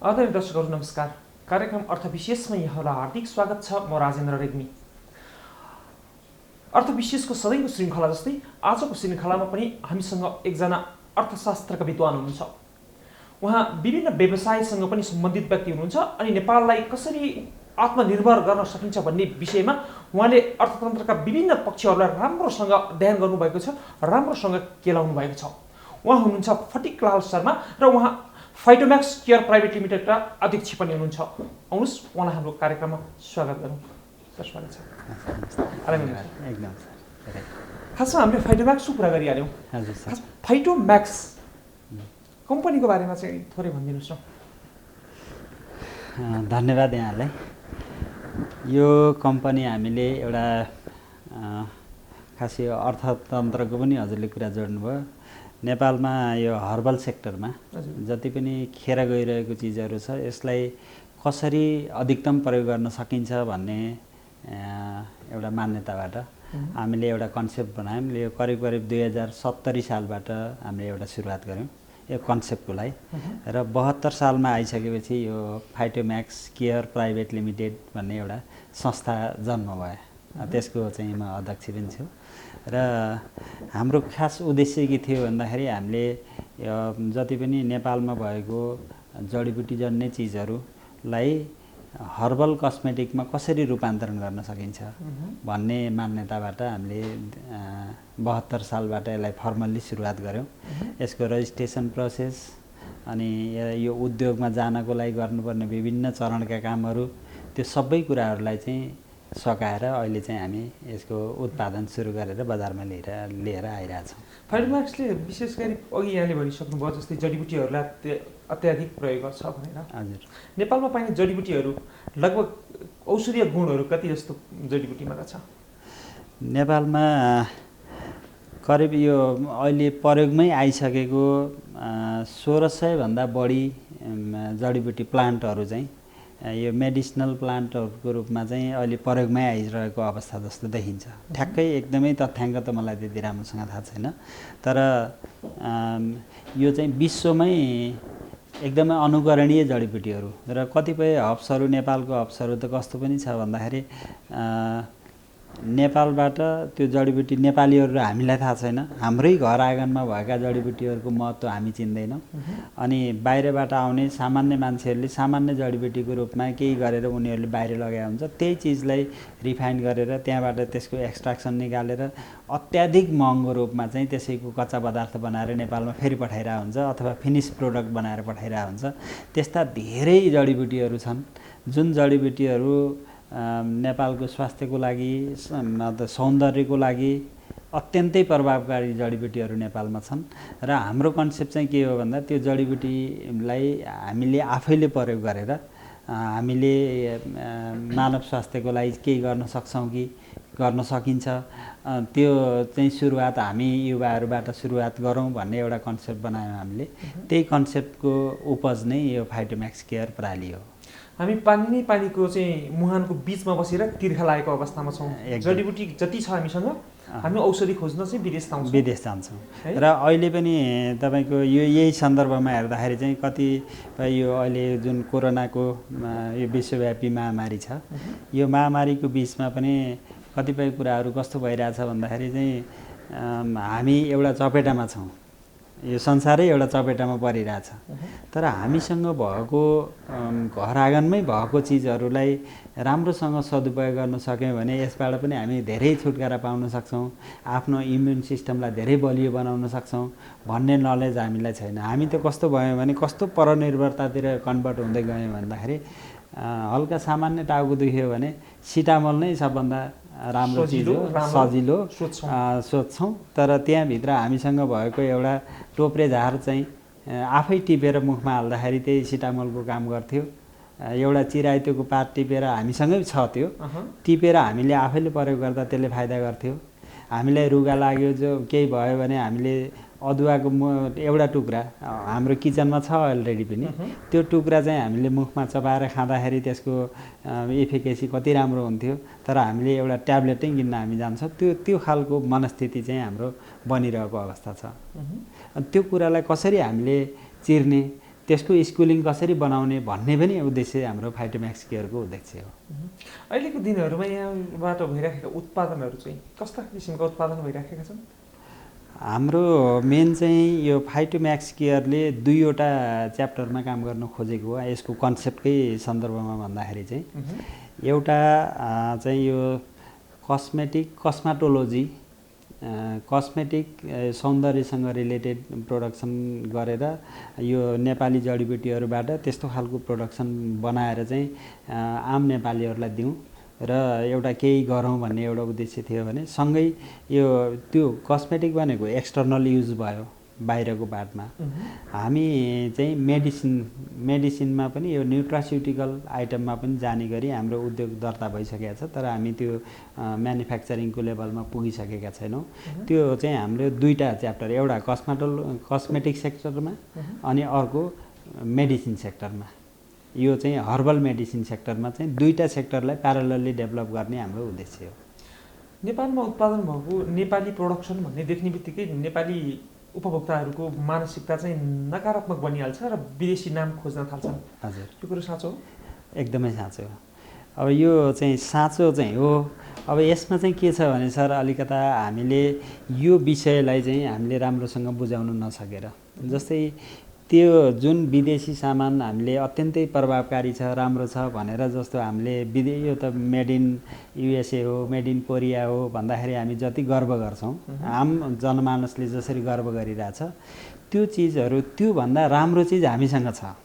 आदरणीय दर्शकहरू नमस्कार। कार्यक्रम अर्थविशेषमा यहाँलाई हार्दिक स्वागत छ। म राजेन्द्र रेग्मी। अर्थविशेषको सधैँको श्रृङ्खला जस्तै आजको श्रृङ्खलामा पनि हामीसँग एकजना अर्थशास्त्रका विद्वान हुनुहुन्छ। उहाँ विभिन्न व्यवसायसँग पनि सम्बन्धित व्यक्ति हुनुहुन्छ अनि नेपाललाई कसरी आत्मनिर्भर गर्न सकिन्छ भन्ने विषयमा उहाँले अर्थतन्त्रका विभिन्न पक्षहरूलाई राम्रोसँग अध्ययन गर्नुभएको छ, राम्रोसँग केलाउनु भएको छ। उहाँ हुनुहुन्छ फटिकलाल शर्मा र उहाँ फाइटोम्याक्स केयर प्राइभेट लिमिटेडका अध्यक्ष पनि हुनुहुन्छ। आउनुहोस् उहाँलाई हाम्रो कार्यक्रममा स्वागत गरौँ। सर स्वागत छ। एकदम खासमा हामीले फाइटोम्याक्सको कुरा गरिहाल्यौँ। हजुर सर। फाइटोम्याक्स कम्पनीको बारेमा चाहिँ थोरै भनिदिनुहोस् न। धन्यवाद यहाँलाई। यो कम्पनी हामीले एउटा खास यो अर्थतन्त्रको पनि हजुरले कुरा जोड्नुभयो। नेपालमा यो हर्बल सेक्टरमा जति पनि खेर गइरहेको चिजहरू छ यसलाई कसरी अधिकतम प्रयोग गर्न सकिन्छ भन्ने एउटा मान्यताबाट हामीले एउटा कन्सेप्ट बनायौँ। यो करिब 2070 सालबाट हामीले एउटा सुरुवात गऱ्यौँ यो कन्सेप्टको लागि र 72 सालमा आइसकेपछि यो फाइटोम्याक्स केयर प्राइभेट लिमिटेड भन्ने एउटा संस्था जन्म भयो। त्यसको चाहिँ म अध्यक्ष पनि छु र हाम्रो खास उद्देश्य के थियो भन्दाखेरि हामीले जति पनि नेपालमा भएको जडीबुटी जन्य चिजहरूलाई हर्बल कस्मेटिकमा कसरी रूपान्तरण गर्न सकिन्छ भन्ने मान्यताबाट हामीले 72 सालबाट यसलाई फर्मल्ली सुरुवात गऱ्यौँ। यसको रजिस्ट्रेसन प्रोसेस अनि यो उद्योगमा जानको लागि गर्नुपर्ने विभिन्न चरणका कामहरू त्यो सबै कुराहरूलाई चाहिँ सकाएर अहिले चाहिँ हामी यसको उत्पादन सुरु गरेर बजारमा लिएर आइरहेछौँ। फाइटोम्याक्सले विशेष गरी अघि यहाँले भनिसक्नुभयो जस्तै जडीबुटीहरूलाई अत्याधिक प्रयोग गर्छ भनेर। हजुर। नेपालमा पाइने जडीबुटीहरू लगभग औषधीय गुणहरू कति जस्तो जडीबुटीमा छ? नेपालमा करिब यो अहिले प्रयोगमै आइसकेको 1600 भन्दा बढी जडीबुटी प्लान्टहरू चाहिँ यो मेडिसिनल प्लान्टहरूको रूपमा चाहिँ अहिले प्रयोगमै आइरहेको अवस्था जस्तो देखिन्छ। ठ्याक्कै एकदमै तथ्याङ्क त मलाई त्यति राम्रोसँग थाहा छैन, तर यो चाहिँ विश्वमै एकदमै अनुकरणीय जडीबुटीहरू र कतिपय हब्सहरू नेपालको हब्सहरू त कस्तो पनि छ भन्दाखेरि नेपालबाट त्यो जडीबुटी नेपालीहरू र हामीलाई थाहा छैन, हाम्रै घर आँगनमा भएका जडीबुटीहरूको महत्त्व हामी चिन्दैनौँ। अनि बाहिरबाट आउने सामान्य मान्छेहरूले सामान्य जडीबुटीको रूपमा केही गरेर उनीहरूले बाहिर लगाएको हुन्छ, त्यही चिजलाई रिफाइन गरेर त्यहाँबाट त्यसको एक्सट्र्याक्सन निकालेर अत्याधिक महँगो रूपमा चाहिँ त्यसैको कच्चा पदार्थ बनाएर नेपालमा फेरि पठाइरहेको हुन्छ अथवा फिनिस प्रोडक्ट बनाएर पठाइरहेको हुन्छ। त्यस्ता धेरै जडीबुटीहरू छन् जुन जडीबुटीहरू नेपालको स्वास्थ्यको लागि सौन्दर्यको लागि अत्यन्तै प्रभावकारी जडीबुटीहरू नेपालमा छन् र हाम्रो कन्सेप्ट चाहिँ के हो भन्दा त्यो जडीबुटीलाई हामीले आफैले प्रयोग गरेर हामीले मानव स्वास्थ्यको लागि केही गर्न सक्छौँ कि गर्न सकिन्छ, त्यो चाहिँ सुरुवात हामी युवाहरूबाट सुरुवात गरौँ भन्ने एउटा कन्सेप्ट बनायौँ हामीले। त्यही कन्सेप्टको उपज नै यो फाइटोम्याक्स केयर प्रणाली हो। हामी पानीको चाहिँ मुहानको बिचमा बसेर तिर्खा लागेको अवस्थामा छौँ। जडीबुटी जति छ हामीसँग हामी औषधि खोज्न चाहिँ विदेश जान्छौँ र अहिले पनि तपाईँको यो यही सन्दर्भमा हेर्दाखेरि चाहिँ कतिपय यो अहिले जुन कोरोनाको यो विश्वव्यापी महामारी छ, यो महामारीको बिचमा पनि कतिपय कुराहरू कस्तो भइरहेछ भन्दाखेरि चाहिँ हामी एउटा चपेटामा छौँ, यो संसारै एउटा चपेटामा परिरहेछ। तर हामीसँग भएको घर आँगनमै भएको चिजहरूलाई राम्रोसँग सदुपयोग गर्न सक्यौँ भने यसबाट पनि हामी धेरै छुटकारा पाउन सक्छौँ, आफ्नो इम्युन सिस्टमलाई धेरै बलियो बनाउन सक्छौँ भन्ने नलेज हामीलाई छैन। हामी त कस्तो भयौँ भने कस्तो परनिर्भरतातिर कन्भर्ट हुँदै गयौँ भन्दाखेरि हल्का सामान्य टाउको दुख्यो भने सिटामोल नै सबभन्दा राम्रो चिज हो, सजिलो सोध्छौँ। तर त्यहाँभित्र हामीसँग भएको एउटा टोप्रे झार चाहिँ आफै टिपेर मुखमा हाल्दाखेरि त्यही सिटामोलको काम गर्थ्यो। एउटा चिराइतोको पात टिपेर हामीसँगै छ, त्यो टिपेर हामीले आफैले प्रयोग गर्दा त्यसले फाइदा गर्थ्यो। हामीलाई रुगा लाग्यो जो केही भयो भने हामीले अदुवाको एउटा टुक्रा हाम्रो किचनमा छ अलरेडी पनि, त्यो टुक्रा चाहिँ हामीले मुखमा चबाएर खाँदाखेरि त्यसको एफिकेसी कति राम्रो हुन्थ्यो। तर हामीले एउटा ट्याब्लेटै किन्न हामी जान्छौँ, त्यो खालको मनस्थिति चाहिँ हाम्रो बनिरहेको अवस्था छ। त्यो कुरालाई कसरी हामीले चिर्ने, त्यसको स्कुलिङ कसरी बनाउने भन्ने पनि उद्देश्य हाम्रो फाइटोम्याक्स केयरको उद्देश्य हो। अहिलेको दिनहरूमा यहाँबाट भइराखेका उत्पादनहरू चाहिँ कस्ता किसिमका उत्पादन भइराखेका छन्? हाम्रो मेन चाहिँ यो फाइटोम्याक्स केयरले 2वटा च्याप्टरमा काम गर्न खोजेको हो। यसको कन्सेप्टकै सन्दर्भमा भन्दाखेरि चाहिँ एउटा चाहिँ यो कस्मेटोलोजी कस्मेटिक सौन्दर्यसँग रिलेटेड प्रोडक्सन गरेर यो नेपाली जडीबुटीहरूबाट त्यस्तो खालको प्रोडक्सन बनाएर चाहिँ आम नेपालीहरूलाई दिउँ र एउटा केही गरौँ भन्ने एउटा उद्देश्य थियो भने सँगै यो त्यो कस्मेटिक भनेको एक्सटर्नल युज भयो बाहिरको बाटमा। हामी चाहिँ मेडिसिनमा पनि यो न्युट्रास्युटिकल आइटममा पनि जाने गरी हाम्रो उद्योग दर्ता भइसकेको छ, तर हामी त्यो म्यानुफ्याक्चरिङको लेभलमा पुगिसकेका छैनौँ। त्यो चाहिँ हाम्रो 2टा च्याप्टर, एउटा कस्मेटिक सेक्टरमा अनि अर्को मेडिसिन सेक्टरमा। यो चाहिँ हर्बल मेडिसिन सेक्टरमा चाहिँ 2टा सेक्टरलाई प्यारलली डेभलप गर्ने हाम्रो उद्देश्य हो। नेपालमा उत्पादन भएको नेपाली प्रोडक्सन भन्ने देख्ने बित्तिकै नेपाली उपभोक्ताहरूको मानसिकता चाहिँ नकारात्मक बनिहाल्छ र विदेशी नाम खोज्न थाल्छन्। हजुर, यो कुरो साँचो हो? एकदमै साँचो हो। अब यो चाहिँ साँचो चाहिँ हो। अब यसमा चाहिँ के छ भने सर, अलिकता हामीले यो विषयलाई चाहिँ हामीले राम्रोसँग बुझाउन नसकेर, जस्तै त्यो जुन विदेशी सामान हामीले अत्यन्तै प्रभावकारी छ, राम्रो छ भनेर जस्तो हामीले यो त मेड इन युएसए हो, मेड इन कोरिया हो भन्दाखेरि हामी जति गर्व गर्छौँ, आम जनमानसले जसरी गर्व गरिरहेछ, त्यो चिजहरू त्योभन्दा राम्रो चिज हामीसँग छ,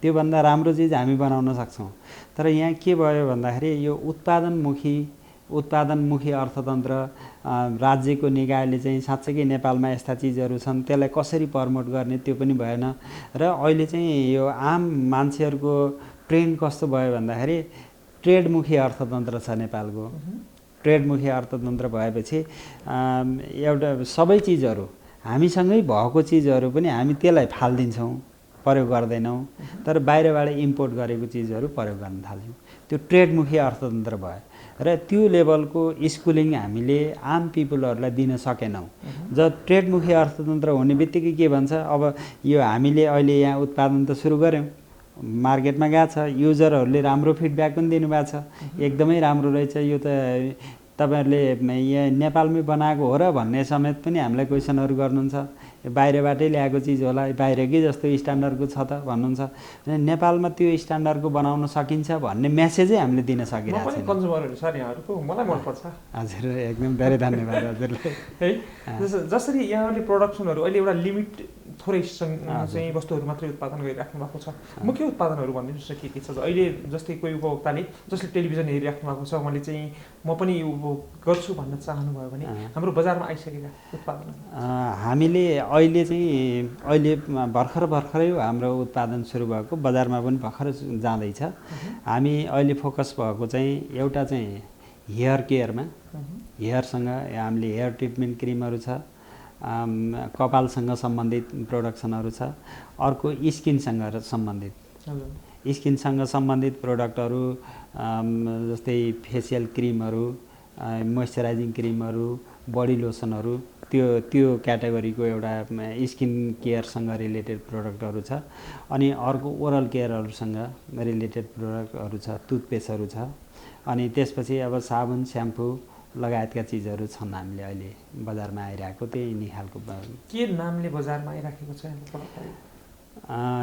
त्योभन्दा राम्रो चिज हामी बनाउन सक्छौँ। तर यहाँ के भयो भन्दाखेरि यो उत्पादनमुखी अर्थतन्त्र, राज्यको निकायले चाहिँ साँच्चै नेपालमा यस्ता चिजहरू छन् त्यसलाई कसरी प्रमोट गर्ने त्यो पनि भएन। र अहिले चाहिँ यो आम मान्छेहरूको ट्रेन्ड कस्तो भयो भन्दाखेरि ट्रेडमुखी अर्थतन्त्र छ नेपालको। ट्रेडमुखी अर्थतन्त्र भएपछि एउटा सबै चिजहरू हामीसँगै भएको चिजहरू पनि हामी त्यसलाई फालिदिन्छौँ, प्रयोग गर्दैनौँ, तर बाहिरबाट इम्पोर्ट गरेको चिजहरू प्रयोग गर्न थाल्यौँ। त्यो ट्रेडमुखी अर्थतन्त्र भयो र त्यो लेभलको स्कुलिङ हामीले आम पिपुलहरूलाई दिन सकेनौँ। जब ट्रेडमुखी अर्थतन्त्र हुने बित्तिकै के भन्छ, अब यो हामीले अहिले यहाँ उत्पादन त सुरु गऱ्यौँ, मार्केटमा गएको छ, युजरहरूले राम्रो फिडब्याक पनि दिनुभएको छ, एकदमै राम्रो रहेछ, यो त तपाईँहरूले यहाँ नेपालमै बनाएको हो र भन्ने समेत पनि हामीलाई क्वेसनहरू गर्नुहुन्छ। बाहिरबाटै ल्याएको चिज होला, बाहिरकै जस्तो स्ट्यान्डर्डको छ त भन्नुहुन्छ। नेपालमा त्यो स्ट्यान्डर्डको बनाउन सकिन्छ भन्ने मेसेजै हामीले दिन सकिरहेको छैनौँ। कन्ज्युमरहरू सर यहाँहरूको मलाई मनपर्छ। हजुर, एकदम धेरै धन्यवाद हजुरलाई। है जसरी यहाँहरूले प्रोडक्सनहरू अहिले एउटा लिमिट थोरै चाहिँ वस्तुहरू मात्रै उत्पादन गरिराख्नु भएको छ, मुख्य उत्पादनहरू भनिदिनुहोस् के छ? अहिले जस्तै कोही उपभोक्ताले जसले टेलिभिजन हेरिराख्नु भएको छ, उहाँले चाहिँ म पनि यो उपभोग गर्छु भन्न चाहनुभयो भने हाम्रो बजारमा आइसकेका उत्पादन हामीले अहिले भर्खरै हाम्रो उत्पादन सुरु भएको, बजारमा पनि भर्खर जाँदैछ। हामी अहिले फोकस भएको चाहिँ एउटा चाहिँ हेयर केयरमा, हेयरसँग हामीले हेयर ट्रिटमेन्ट क्रिमहरू छ, कपालसँग सम्बन्धित प्रोडक्सनहरू छ, अर्को स्किनसँग सम्बन्धित प्रोडक्टहरू जस्तै फेसियल क्रिमहरू, मोइस्चराइजिङ क्रिमहरू, बडी लोसनहरू, त्यो क्याटेगोरीको एउटा स्किन केयरसँग रिलेटेड प्रोडक्टहरू छ। अनि अर्को ओरल केयरहरूसँग रिलेटेड प्रोडक्टहरू छ, टुथपेस्टहरू छ। अनि त्यसपछि अब साबुन, स्याम्पू लगायतका चिजहरू छन् हामीले अहिले बजारमा आइरहेको। त्यही नै खालको के नामले बजारमा आइराखेको छ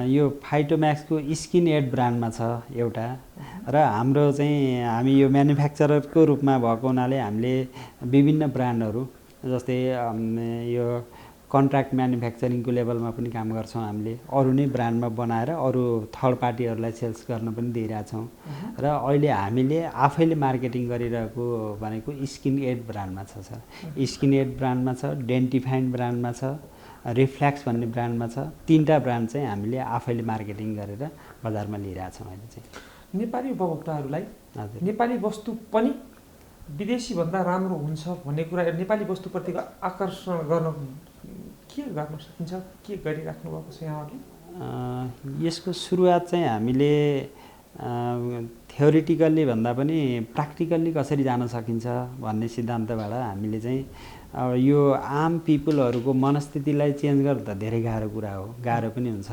यो फाइटोम्याक्सको स्किन एड ब्रान्डमा छ एउटा, र हाम्रो चाहिँ हामी यो म्यानुफ्याक्चररको रूपमा भएको हुनाले हामीले विभिन्न ब्रान्डहरू जस्तै यो कन्ट्र्याक्ट म्यानुफ्याक्चरिङको लेभलमा पनि काम गर्छौँ हामीले, अरू नै ब्रान्डमा बनाएर अरू थर्ड पार्टीहरूलाई सेल्स गर्न पनि दिइरहेछौँ। र अहिले हामीले आफैले मार्केटिङ गरिरहेको भनेको स्किन एड ब्रान्डमा छ सर। स्किन एड ब्रान्डमा छ, डेन्टिफाइन्ड ब्रान्डमा छ, रिफ्ल्याक्स भन्ने ब्रान्डमा छ। 3टा ब्रान्ड चाहिँ हामीले आफैले मार्केटिङ गरेर बजारमा लिइरहेछौँ अहिले चाहिँ। नेपाली उपभोक्ताहरूलाई नेपाली वस्तु पनि विदेशी भन्दा राम्रो हुन्छ भन्ने कुरा, नेपाली वस्तुप्रतिको आकर्षण गर्न के गर्न सकिन्छ, के गरिराख्नु भएको छ यहाँहरूले? यसको सुरुवात चाहिँ हामीले थ्योरिटिकल्ली भन्दा पनि प्र्याक्टिकल्ली कसरी जान सकिन्छ भन्ने सिद्धान्तबाट हामीले चाहिँ अब यो आम पिपुलहरूको मनस्थितिलाई चेन्ज गर्दा धेरै गाह्रो कुरा हो, गाह्रो पनि हुन्छ।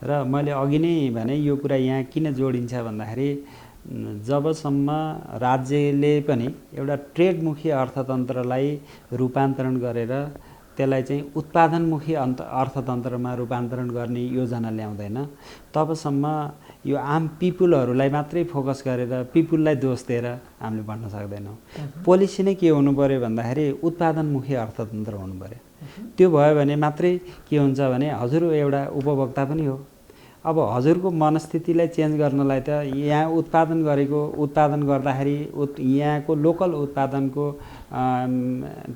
र र मैले अघि नै भने यो कुरा यहाँ किन जोडिन्छ भन्दाखेरि जबसम्म राज्यले पनि एउटा ट्रेडमुखी अर्थतन्त्रलाई रूपान्तरण गरेर त्यसलाई चाहिँ उत्पादनमुखी अर्थतन्त्रमा रूपान्तरण गर्ने योजना ल्याउँदैन तबसम्म यो आम पिपुलहरूलाई मात्रै फोकस गरेर पिपुललाई दोष दिएर हामीले भन्न सक्दैनौँ। पोलिसी नै के हुनु पर्यो भन्दाखेरि उत्पादनमुखी अर्थतन्त्र हुनु पर्यो। त्यो भयो भने मात्रै के हुन्छ भने हजुर एउटा उपभोक्ता पनि हो। अब हजुरको मनस्थितिलाई चेन्ज गर्नलाई त यहाँ उत्पादन गर्दाखेरि यहाँको लोकल उत्पादनको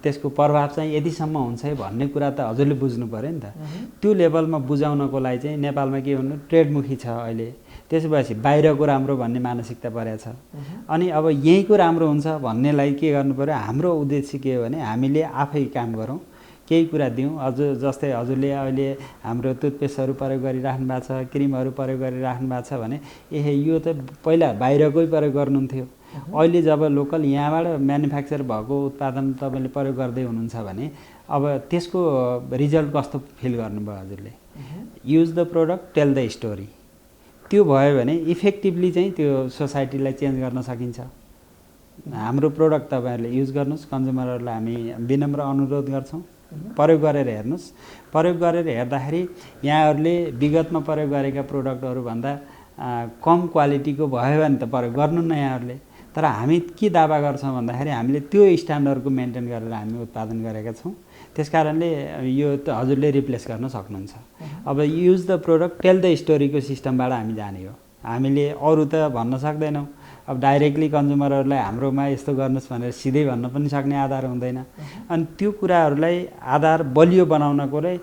त्यसको प्रभाव चाहिँ यतिसम्म हुन्छ है भन्ने कुरा त हजुरले बुझ्नु पर्यो नि त। त्यो लेभलमा बुझाउनको लागि चाहिँ नेपालमा के भन्नु ट्रेडमुखी छ अहिले। त्यसो भएपछि बाहिरको राम्रो भन्ने मानसिकता परेको छ। अनि अब यहीँको राम्रो हुन्छ भन्नेलाई के गर्नु पर्यो हाम्रो उद्देश्य के हो भने हामीले आफै काम गरौँ केही कुरा दिउँ। हजुर जस्तै हजुरले अहिले हाम्रो टुथपेस्टहरू प्रयोग गरिराख्नु भएको छ क्रिमहरू प्रयोग गरिराख्नु भएको छ भने यो त पहिला बाहिरकै प्रयोग गर्नुहुन्थ्यो। अहिले जब लोकल यहाँबाट म्यानुफ्याक्चर भएको उत्पादन तपाईँले प्रयोग गर्दै हुनुहुन्छ भने अब त्यसको रिजल्ट कस्तो फिल गर्नुभयो हजुरले। Use the product tell the story. त्यो भयो भने इफेक्टिभली चाहिँ त्यो सोसाइटीलाई चेन्ज गर्न सकिन्छ। हाम्रो प्रोडक्ट तपाईँहरूले युज गर्नुहोस्। कन्ज्युमरहरूलाई हामी विनम्र अनुरोध गर्छौँ प्रयोग गरेर हेर्नुहोस्। प्रयोग गरेर हेर्दाखेरि यहाँहरूले विगतमा प्रयोग गरेका प्रोडक्टहरूभन्दा कम क्वालिटीको भयो भने त प्रयोग गर्नु न यहाँहरूले। तर हामी के दावा गर्छौँ भन्दाखेरि हामीले त्यो स्ट्यान्डर्डको मेन्टेन गरेर हामी उत्पादन गरेका छौँ। त्यसकारणले यो त हजुरले रिप्लेस गर्न सक्नुहुन्छ। अब use the product tell the स्टोरीको सिस्टमबाट हामी जाने हो। हामीले अरू त भन्न सक्दैनौँ। अब डाइरेक्टली कन्ज्युमरहरूलाई हाम्रोमा यस्तो गर्नुहोस् भनेर सिधै भन्न पनि सक्ने आधार हुँदैन। अनि त्यो कुराहरूलाई आधार बलियो बनाउनको लागि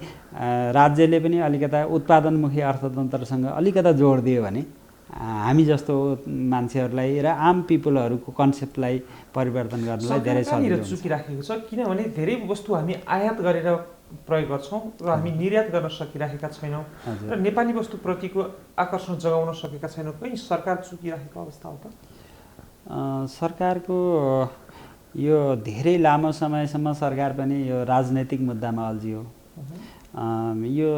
राज्यले पनि अलिकता उत्पादनमुखी अर्थतन्त्रसँग अलिकता जोड दियो भने हामी जस्तो मान्छेहरूलाई र आम पिपुलहरूको कन्सेप्टलाई परिवर्तन गर्नलाई धेरै सजिलो हुन्छ। चुकिराखेको छ किनभने धेरै वस्तु हामी आयात गरेर प्रयोग गर्छौँ र हामी निर्यात गर्न सकिरहेका छैनौँ र नेपाली वस्तुप्रतिको आकर्षण जगाउन सकेका छैनौँ। कहीँ सरकार चुकिराखेको अवस्था हो त? सरकारको यो धेरै लामो समयसम्म सरकार पनि यो राजनैतिक मुद्दामा अल्झियो। यो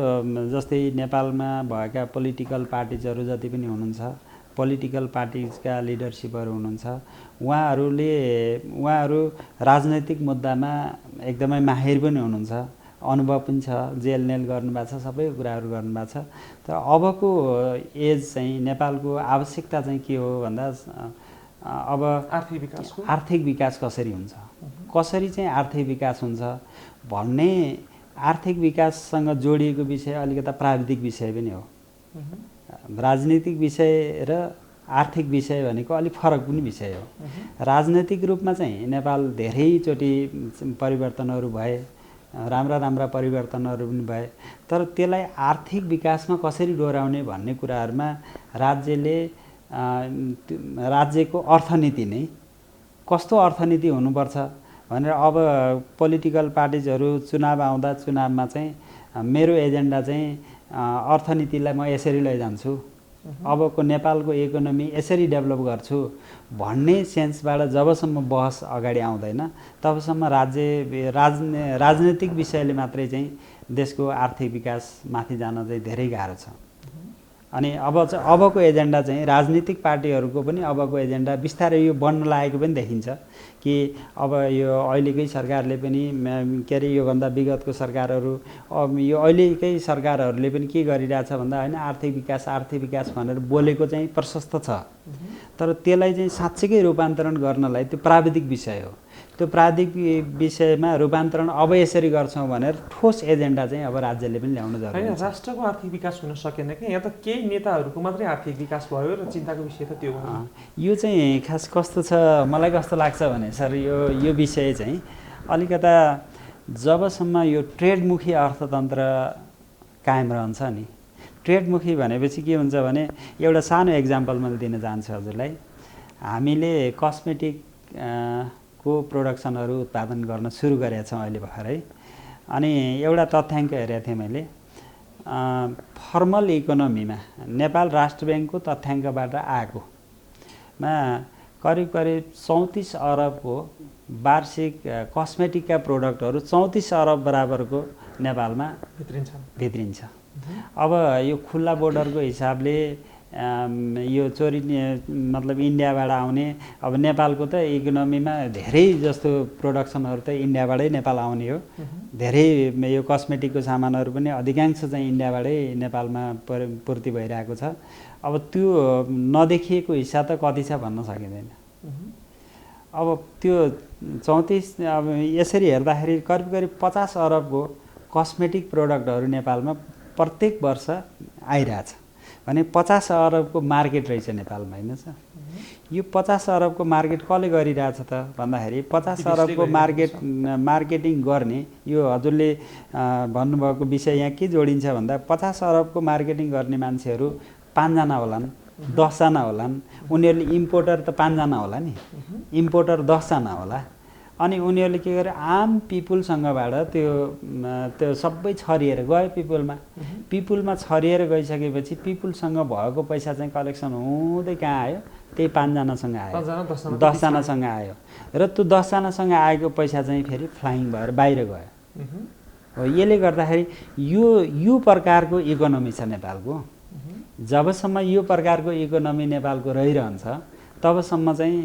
जस्तै नेपालमा भएका पोलिटिकल पार्टिजहरू जति पनि हुनुहुन्छ पोलिटिकल पार्टिजका लिडरसिपहरू हुनुहुन्छ उहाँहरू राजनैतिक मुद्दामा एकदमै माहिर पनि हुनुहुन्छ। अनुभव पनि छ। जेलनेल गर्नुभएको छ सबै कुराहरू गर्नुभएको छ। तर अबको एज चाहिँ नेपालको आवश्यकता चाहिँ के हो भन्दा अब आर्थिक विकास कसरी हुन्छ कसरी चाहिँ आर्थिक विकास हुन्छ भन्ने आर्थिक विकाससँग जोडिएको विषय अलिकता प्राविधिक विषय पनि हो। राजनीतिक विषय र आर्थिक विषय भनेको अलिक फरक पनि विषय हो। राजनैतिक रूपमा चाहिँ नेपाल धेरैचोटि परिवर्तनहरू भए राम्रा परिवर्तनहरू पनि भए तर त्यसलाई आर्थिक विकासमा कसरी डोर्याउने भन्ने कुराहरूमा राज्यको अर्थनीति नै कस्तो अर्थनीति हुनुपर्छ भनेर अब पोलिटिकल पार्टिजहरू चुनाव आउँदा चुनावमा चाहिँ मेरो एजेन्डा चाहिँ अर्थनीतिलाई म यसरी लैजान्छु अबको नेपालको इकोनोमी यसरी डेभलप गर्छु भन्ने सेन्सबाट जबसम्म बहस अगाडि आउँदैन तबसम्म राजनैतिक विषयले मात्रै चाहिँ देशको आर्थिक विकास माथि जान चाहिँ धेरै गाह्रो छ। अनि अबको एजेन्डा चाहिँ राजनीतिक पार्टीहरूको पनि अबको एजेन्डा बिस्तारै यो बन्न लागेको पनि देखिन्छ कि अब यो अहिलेकै सरकारले पनि के अरे योभन्दा विगतको सरकारहरू यो अहिलेकै सरकारहरूले पनि के गरिरहेछ भन्दा होइन आर्थिक विकास भनेर बोलेको चाहिँ प्रशस्त छ तर त्यसलाई चाहिँ साँच्चैकै रूपान्तरण गर्नलाई त्यो प्राविधिक विषय हो। त्यो प्राविधिक विषयमा रूपान्तरण अब यसरी गर्छौँ भनेर ठोस एजेन्डा चाहिँ अब राज्यले पनि ल्याउनु जरुरी छ। राष्ट्रको आर्थिक विकास हुन सकेन कि यहाँ त केही नेताहरूको मात्रै आर्थिक विकास भयो र चिन्ताको विषय त त्यो हो। यो चाहिँ खास कस्तो छ मलाई कस्तो लाग्छ भने सर यो विषय चाहिँ अलिकता जबसम्म यो ट्रेडमुखी अर्थतन्त्र कायम रहन्छ नि ट्रेडमुखी भनेपछि के हुन्छ भने एउटा सानो एक्जाम्पल मैले दिन चाहन्छु हजुरलाई। हामीले कस्मेटिक को प्रोडक्सनहरू उत्पादन गर्न सुरु गरेका छौँ अहिले भर्खरै। अनि एउटा तथ्याङ्क हेरेको थिएँ मैले फर्मल इकोनोमीमा नेपाल राष्ट्र ब्याङ्कको तथ्याङ्कबाट आएकोमा करिब 34 अरबको वार्षिक कस्मेटिकका प्रोडक्टहरू 34 अरब बराबरको नेपालमा भित्रिन्छ। अब यो खुल्ला बोर्डरको हिसाबले यो चोरी मतलब इन्डियाबाट आउने अब नेपालको त इकोनोमीमा धेरै जस्तो प्रोडक्सनहरू त इन्डियाबाटै नेपाल आउने हो। धेरै यो कस्मेटिकको सामानहरू पनि अधिकांश चाहिँ इन्डियाबाटै नेपालमा पूर्ति भइरहेको छ। अब त्यो नदेखिएको हिस्सा त कति छ भन्न सकिँदैन। अब त्यो 34 अब यसरी हेर्दाखेरि करिब करिब 50 अरबको कस्मेटिक प्रोडक्टहरू नेपालमा प्रत्येक वर्ष आइरहेछ भने 50 अरबको मार्केट रहेछ नेपालमा, होइन सर? यो 50 अरबको मार्केट कसले गरिरहेछ त भन्दाखेरि 50 अरबको मार्केटिङ गर्ने यो हजुरले भन्नुभएको विषय यहाँ के जोडिन्छ भन्दा 50 अरबको मार्केटिङ गर्ने मान्छेहरू 5 जना होलान्, 10 जना होलान्। उनीहरूले इम्पोर्टर त 5 जना होला नि, इम्पोर्टर 10 जना होला। अनि उनीहरूले के गरे आम पिपुलसँगबाट त्यो सबै छरिएर गयो पिपुलमा छरिएर गइसकेपछि पिपुलसँग भएको पैसा चाहिँ कलेक्सन हुँदै कहाँ आयो? त्यही 5 जनासँग आयो, 10 जनासँग आयो। र त्यो 10 जनासँग आएको पैसा चाहिँ फेरि फ्लाइङ भएर बाहिर गयो। हो, यसले गर्दाखेरि यो प्रकारको इकोनोमी छ नेपालको। जबसम्म यो प्रकारको इकोनोमी नेपालको रहिरहन्छ तबसम्म चाहिँ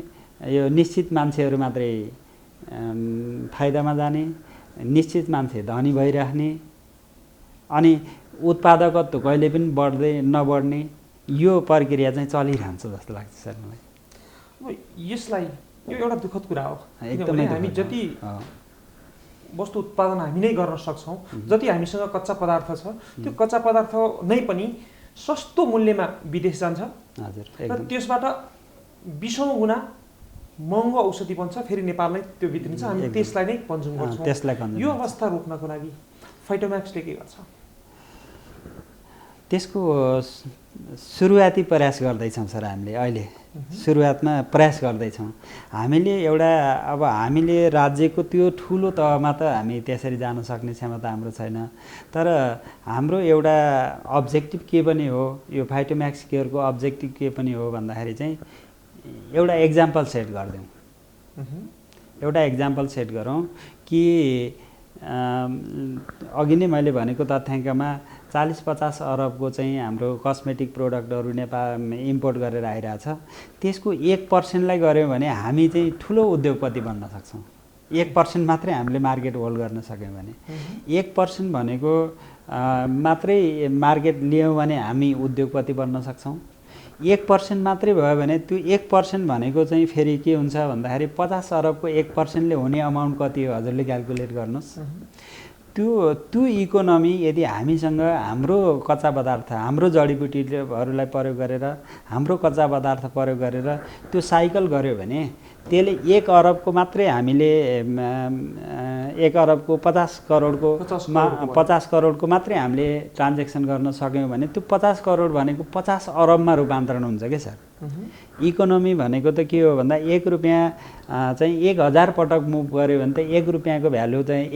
यो निश्चित मान्छेहरू मात्रै फाइदामा जाने, निश्चित मान्छे धनी भइराख्ने, अनि उत्पादकत्व कहिले पनि नबढ्ने यो प्रक्रिया चाहिँ चलिरहन्छ जस्तो लाग्छ सर मलाई। अब यसलाई यो एउटा दुःखद कुरा हो। एकदमै हामी जति वस्तु उत्पादन हामी नै गर्न सक्छौँ, जति हामीसँग कच्चा पदार्थ छ त्यो कच्चा पदार्थ नै पनि सस्तो मूल्यमा विदेश जान्छ। हजुर, र त्यसबाट 20औं गुणा महँगो औषधि बन्छ, फेरि नेपालमै त्यो भित्रिन्छ। हामी त्यसलाई नै कन्ज्युम गर्छौँ। यो अवस्था रोक्नको लागि फाइटोम्याक्सले के गर्छ? त्यसको सुरुवाती प्रयास गर्दैछौँ सर। हामीले अहिले सुरुवातमा प्रयास गर्दैछौँ। हामीले हामीले राज्यको त्यो ठुलो तहमा त हामी त्यसरी जान सक्ने क्षमता हाम्रो छैन। तर हाम्रो एउटा अब्जेक्टिभ के पनि हो, यो फाइटोम्याक्स केयरको अब्जेक्टिभ के पनि हो भन्दाखेरि चाहिँ एउटा एक्जाम्पल सेट गरिदिउँ। एउटा एक्जाम्पल सेट गरौँ कि अघि नै मैले भनेको तथ्याङ्कमा 40-50 अरबको चाहिँ हाम्रो कस्मेटिक प्रोडक्टहरू नेपालमा इम्पोर्ट गरेर आइरहेछ। त्यसको 1% गऱ्यौँ भने हामी चाहिँ ठुलो उद्योगपति बन्न सक्छौँ। 1% मात्रै हामीले मार्केट होल्ड गर्न सक्यौँ भने, 1% भनेको मात्रै मार्केट लियौँ भने हामी उद्योगपति बन्न सक्छौँ। 1% मात्रै भयो भने त्यो 1% भनेको चाहिँ फेरि के हुन्छ भन्दाखेरि 50 अरबको 1%ले हुने अमाउन्ट कति हो हजुरले क्याल्कुलेट गर्नुहोस्। त्यो इकोनोमी यदि हामीसँग हाम्रो कच्चा पदार्थ, हाम्रो जडीबुटीहरूलाई प्रयोग गरेर, हाम्रो कच्चा पदार्थ प्रयोग गरेर त्यो साइकल गऱ्यो भने त्यसले 1 अरबको मात्रै हामीले 1 अरबको 50 करोडको मात्रै हामीले ट्रान्जेक्सन गर्न सक्यौँ भने त्यो 50 करोड भनेको 50 अरबमा रूपान्तरण हुन्छ क्या सर। इकोनोमी भनेको त के हो भन्दा 1 रुपियाँ चाहिँ 1000 पटक मुभ गऱ्यो भने त 1 रुपियाँको भ्यालु चाहिँ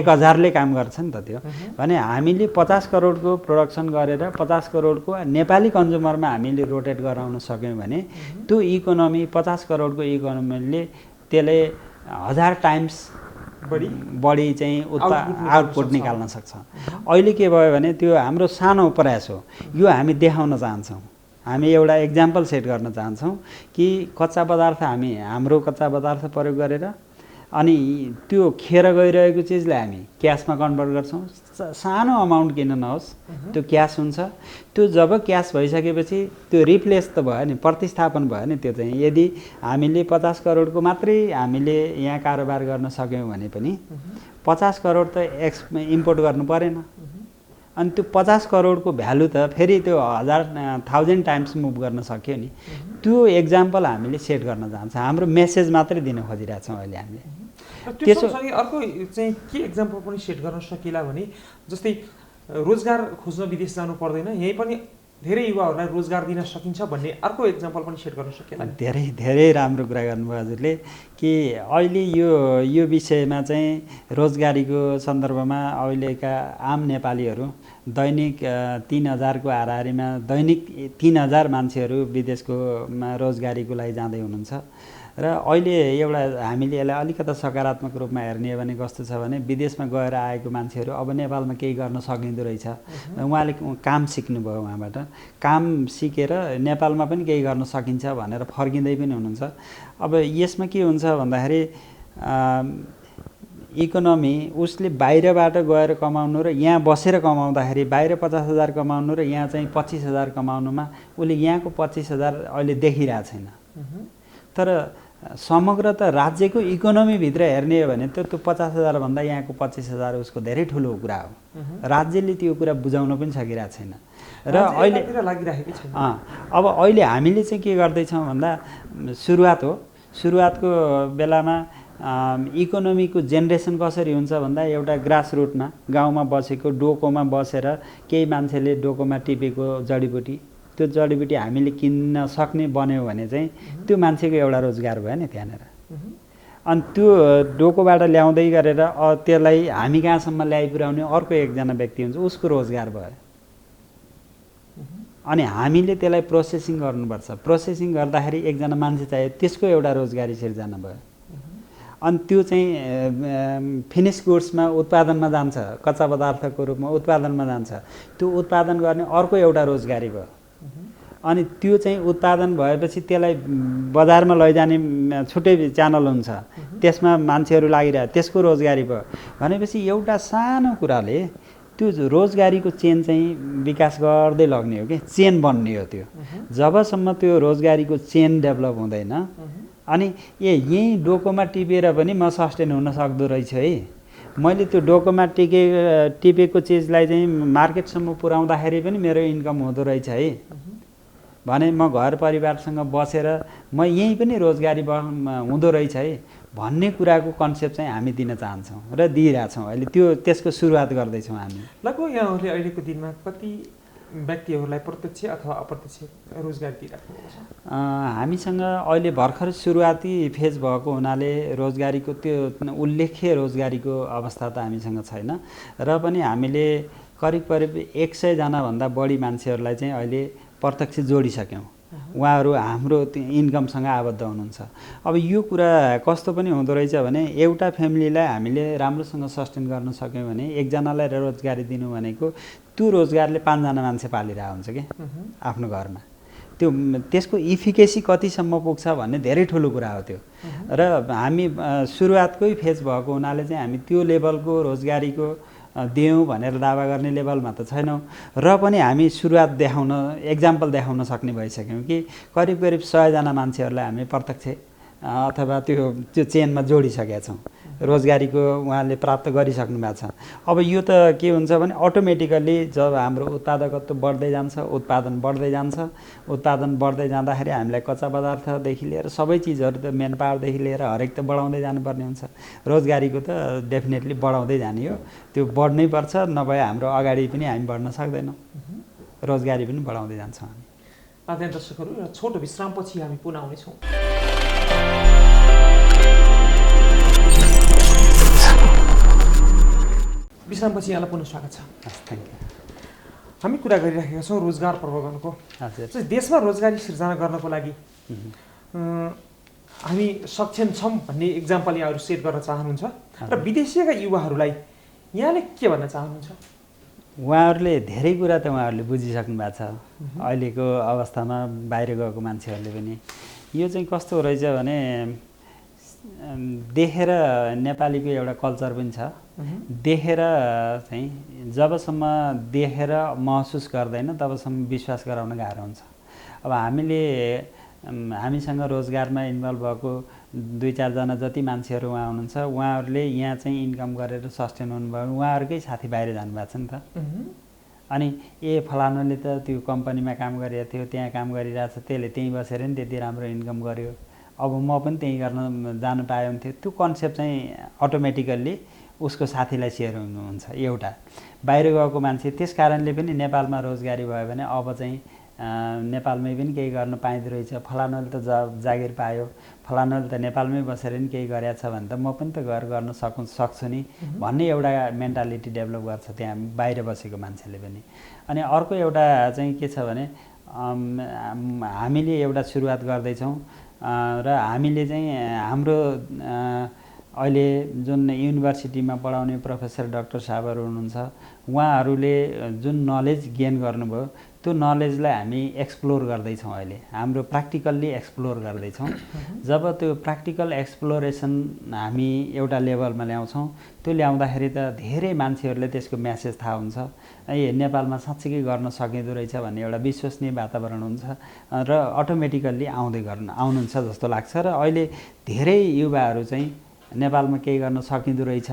1000ले काम गर्छ नि त। त्यो भने हामीले 50 करोडको प्रोडक्सन गरेर 50 करोडको नेपाली कन्ज्युमरमा हामीले रोटेट गराउन सक्यौँ भने त्यो इकोनोमी 50 करोडको इकोनोमीले त्यसले 1000 टाइम्स बढी चाहिँ आउटपुट निकाल्न सक्छ। अहिले के भयो भने त्यो हाम्रो सानो प्रयास हो, यो हामी देखाउन चाहन्छौँ। हामी एउटा एक्जाम्पल सेट गर्न चाहन्छौँ कि कच्चा पदार्थ हाम्रो कच्चा पदार्थ प्रयोग गरेर अनि त्यो खेर गइरहेको चिजलाई हामी क्यासमा कन्भर्ट गर्छौँ। सानो अमाउन्ट किन नहोस् त्यो क्यास हुन्छ। त्यो जब क्यास भइसकेपछि त्यो रिप्लेस त भयो नि, प्रतिस्थापन भयो नि। त्यो चाहिँ यदि हामीले 50 करोडको मात्रै हामीले यहाँ कारोबार गर्न सक्यौँ भने पनि 50 करोड त इम्पोर्ट गर्नु परेन। अनि त्यो 50 करोडको भ्यालु त फेरि त्यो 1000 टाइम्स मुभ गर्न सक्यो नि। त्यो एक्जाम्पल हामीले सेट गर्न चाहन्छौँ। हाम्रो मेसेज मात्रै दिन खोजिरहेछौँ अहिले हामीले। त्यसोसँगै अर्को चाहिँ के एक्जाम्पल पनि सेट गर्न सकिएला भने जस्तै रोजगार खोज्न विदेश जानु पर्दैन, यहीँ पनि धेरै युवाहरूलाई रोजगार दिन सकिन्छ भन्ने अर्को एक्जाम्पल पनि सेट गर्न सकिएला। धेरै राम्रो कुरा गर्नुभयो हजुरले कि अहिले यो विषयमा चाहिँ रोजगारीको सन्दर्भमा अहिलेका आम नेपालीहरू दैनिक 3000 को हाराहारीमा दैनिक 3000 मान्छेहरू विदेशको रोजगारीको लागि जाँदै हुनुहुन्छ। र अहिले एउटा हामीले यसलाई अलिकता सकारात्मक रूपमा हेर्ने हो भने कस्तो छ भने विदेशमा गएर आएको मान्छेहरू अब नेपालमा केही गर्न सकिँदो रहेछ। उहाँले काम सिक्नुभयो, उहाँबाट काम सिकेर नेपालमा पनि केही गर्न सकिन्छ भनेर फर्किँदै पनि हुनुहुन्छ। अब यसमा के हुन्छ भन्दाखेरि इकोनोमी उसले बाहिरबाट गएर कमाउनु र यहाँ बसेर कमाउँदाखेरि बाहिर 50,000 कमाउनु र यहाँ चाहिँ 25,000 कमाउनुमा उसले यहाँको 25,000 अहिले देखिरहेको छैन। तर समग्र त राज्यको इकोनोमीभित्र हेर्ने हो भने त्यो 50,000 भन्दा यहाँको 25,000 उसको धेरै ठुलो कुरा हो। राज्यले त्यो कुरा बुझाउन पनि सकिरहेको छैन र अहिले लागिरहेको छैन। अब अहिले हामीले चाहिँ के गर्दैछौँ भन्दा सुरुवातको बेलामा इकोनोमीको जेनेरेसन कसरी हुन्छ भन्दा एउटा ग्रासरुटमा गाउँमा बसेको डोकोमा बसेर केही मान्छेले डोकोमा टिपेको जडीबुटी, त्यो जडीबुटी हामीले किन्न सक्ने बन्यो भने चाहिँ त्यो मान्छेको एउटा रोजगार भयो नि त्यहाँनिर। अनि त्यो डोकोबाट ल्याउँदै गरेर त्यसलाई हामी कहाँसम्म ल्याइपुर्याउने अर्को एकजना व्यक्ति हुन्छ, उसको रोजगार भयो। अनि हामीले त्यसलाई प्रोसेसिङ गर्नुपर्छ। प्रोसेसिङ गर्दाखेरि एकजना मान्छे चाहियो, त्यसको एउटा रोजगारी सिर्जना भयो। अनि त्यो चाहिँ फिनिस गुड्समा उत्पादनमा जान्छ, कच्चा पदार्थको रूपमा उत्पादनमा जान्छ। त्यो उत्पादन गर्ने अर्को एउटा रोजगारी भयो। अनि त्यो चाहिँ उत्पादन भएपछि त्यसलाई बजारमा लैजाने छुट्टै च्यानल हुन्छ, त्यसमा मान्छेहरू लागिरह्यो, त्यसको रोजगारी भयो। भनेपछि एउटा सानो कुराले त्यो रोजगारीको चेन चाहिँ विकास गर्दै लग्ने हो कि चेन बन्ने हो। त्यो जबसम्म त्यो रोजगारीको चेन डेभलप हुँदैन अनि यहीँ डोकोमा टिपेर पनि म सस्टेन हुन सक्दो रहेछ है, मैले त्यो डोकोमा टिपेको चिजलाई चाहिँ मार्केटसम्म पुर्याउँदाखेरि पनि मेरो इन्कम हुँदो रहेछ है भने म घर परिवारसँग बसेर म यहीँ पनि रोजगारी हुँदो रहेछ है भन्ने कुराको कन्सेप्ट चाहिँ हामी दिन चाहन्छौँ र दिइरहेछौँ। अहिले त्यसको सुरुवात गर्दैछौँ हामी। लगभग यहाँहरूले अहिलेको दिनमा कति व्यक्तिहरूलाई प्रत्यक्ष अथवा अप्रत्यक्ष रोजगार दिइराख्नु छ? हामीसँग अहिले भर्खर सुरुवाती फेज भएको हुनाले रोजगारीको त्यो उल्लेख्य रोजगारीको अवस्था त हामीसँग छैन र पनि हामीले करिब 100 जनाभन्दा बढी मान्छेहरूलाई चाहिँ अहिले प्रत्यक्ष जोडिसक्यौँ। उहाँहरू हाम्रो इन्कमसँग आबद्ध हुनुहुन्छ। अब यो कुरा कस्तो पनि हुँदो रहेछ भने एउटा फ्यामिलीलाई हामीले राम्रोसँग सस्टेन गर्न सक्यौँ भने एकजनालाई रोजगारी दिनु भनेको त्यो रोजगारले 5 जना मान्छे पालिरहेको हुन्छ कि आफ्नो घरमा। त्यसको इफिकेसी कतिसम्म पुग्छ भन्ने धेरै ठुलो कुरा हो त्यो। र हामी सुरुवातकै फेज भएको हुनाले चाहिँ हामी त्यो लेभलको रोजगारीको दियौँ भनेर दावा गर्ने लेभलमा त छैनौँ र पनि हामी सुरुवात एक्जाम्पल देखाउन सक्ने भइसक्यौँ कि करिब 100 जना मान्छेहरूलाई हामी प्रत्यक्ष अथवा त्यो चेनमा जोडिसकेका छौँ। रोजगारीको उहाँले प्राप्त गरिसक्नु भएको छ। अब यो त के हुन्छ भने अटोमेटिकल्ली जब हाम्रो उत्पादकत्व बढ्दै जान्छ, उत्पादन बढ्दै जाँदाखेरि हामीलाई कच्चा पदार्थदेखि लिएर सबै चिजहरू त मेन पावरदेखि लिएर हरेक त बढाउँदै जानुपर्ने हुन्छ। रोजगारीको त डेफिनेटली बढाउँदै जाने हो, त्यो बढ्नै पर्छ, नभए हाम्रो अगाडि पनि हामी बढ्न सक्दैनौँ। रोजगारी पनि बढाउँदै जान्छौँ हामी। आदरणीय दर्शकहरू, छोटो विश्रामपछि हामी पुनः आउनेछौँ। विश्रामपछि यहाँलाई पुनः स्वागत छ। हामी कुरा गरिराखेका छौँ रोजगार प्रवर्धनको। देशमा रोजगारी सिर्जना गर्नको लागि हामी सक्षम छौँ भन्ने इक्जाम्पल यहाँहरू सेट गर्न चाहनुहुन्छ र विदेशीका युवाहरूलाई यहाँले के भन्न चाहनुहुन्छ? उहाँहरूले धेरै कुरा त उहाँहरूले बुझिसक्नु भएको छ अहिलेको अवस्थामा। बाहिर गएको मान्छेहरूले पनि यो चाहिँ कस्तो रहेछ भने देखेर नेपालीको एउटा कल्चर पनि छ, देखेर चाहिँ जबसम्म देखेर महसुस गर्दैन तबसम्म विश्वास गराउन गाह्रो हुन्छ। अब हामीसँग रोजगारमा इन्भल्भ भएको 2-4 जना जति मान्छेहरू उहाँ हुनुहुन्छ, उहाँहरूले यहाँ चाहिँ इन्कम गरेर सस्टेन हुनुभयो, उहाँहरूकै साथी बाहिर जानुभएको छ नि त। अनि फलानुले त त्यो कम्पनीमा काम गरिरहेको थियो, त्यहाँ काम गरिरहेछ, त्यसले त्यहीँ बसेर नि त्यति राम्रो इन्कम गर्यो, अब म पनि त्यहीँ गर्न जानु पाए हुन्थ्यो। त्यो कन्सेप्ट चाहिँ अटोमेटिकल्ली उसको साथीलाई सेयर हुनुहुन्छ। एउटा बाहिर गएको मान्छे त्यस कारणले पनि नेपालमा रोजगारी भयो भने अब चाहिँ नेपालमै पनि केही गर्न पाइँदो रहेछ, फलानुले त जागिर पायो, फलानुले त नेपालमै बसेर नि केही गरेछ भने त म पनि त गर्न सक्छु नि भन्ने एउटा मेन्टालिटी डेभलप गर्छ त्यहाँ बाहिर बसेको मान्छेले पनि। अनि अर्को एउटा चाहिँ के छ भने हामीले एउटा सुरुवात गर्दैछौँ र हामीले चाहिँ हाम्रो अहिले जुन युनिभर्सिटीमा पढाउने प्रोफेसर डाक्टर साहबहरू हुनुहुन्छ उहाँहरूले जुन नलेज गेन गर्नुभयो त्यो नलेजलाई हामी एक्सप्लोर गर्दैछौँ अहिले हाम्रो प्र्याक्टिकल्ली एक्सप्लोर गर्दैछौँ जब त्यो प्र्याक्टिकल एक्सप्लोरेसन हामी एउटा लेभलमा ल्याउँछौँ त्यो ल्याउँदाखेरि त धेरै मान्छेहरूले त्यसको म्यासेज थाहा हुन्छ ए नेपालमा साँच्चीकै गर्न सकिँदो रहेछ भन्ने एउटा विश्वसनीय वातावरण हुन्छ र अटोमेटिकल्ली आउनुहुन्छ जस्तो लाग्छ र अहिले धेरै युवाहरू चाहिँ नेपालमा केही गर्न सकिँदो रहेछ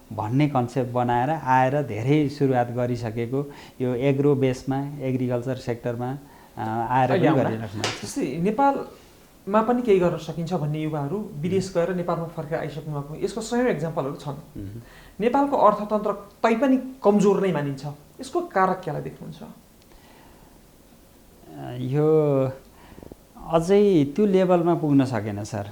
भन्ने कन्सेप्ट बनाएर आएर धेरै सुरुवात गरिसकेको यो एग्रो बेसमा एग्रिकल्चर सेक्टरमा आएर पनि गरिराख्नु जस्तै नेपालमा पनि केही गर्न सकिन्छ भन्ने युवाहरू विदेश गएर नेपालमा फर्केर आइसक्नु भएको यसको सयौं एक्जाम्पलहरू छन्। नेपालको अर्थतन्त्र तैपनि कमजोर नै मानिन्छ, यसको कारक केलाई देख्नुहुन्छ? यो अझै त्यो लेभलमा पुग्न सकेन सर।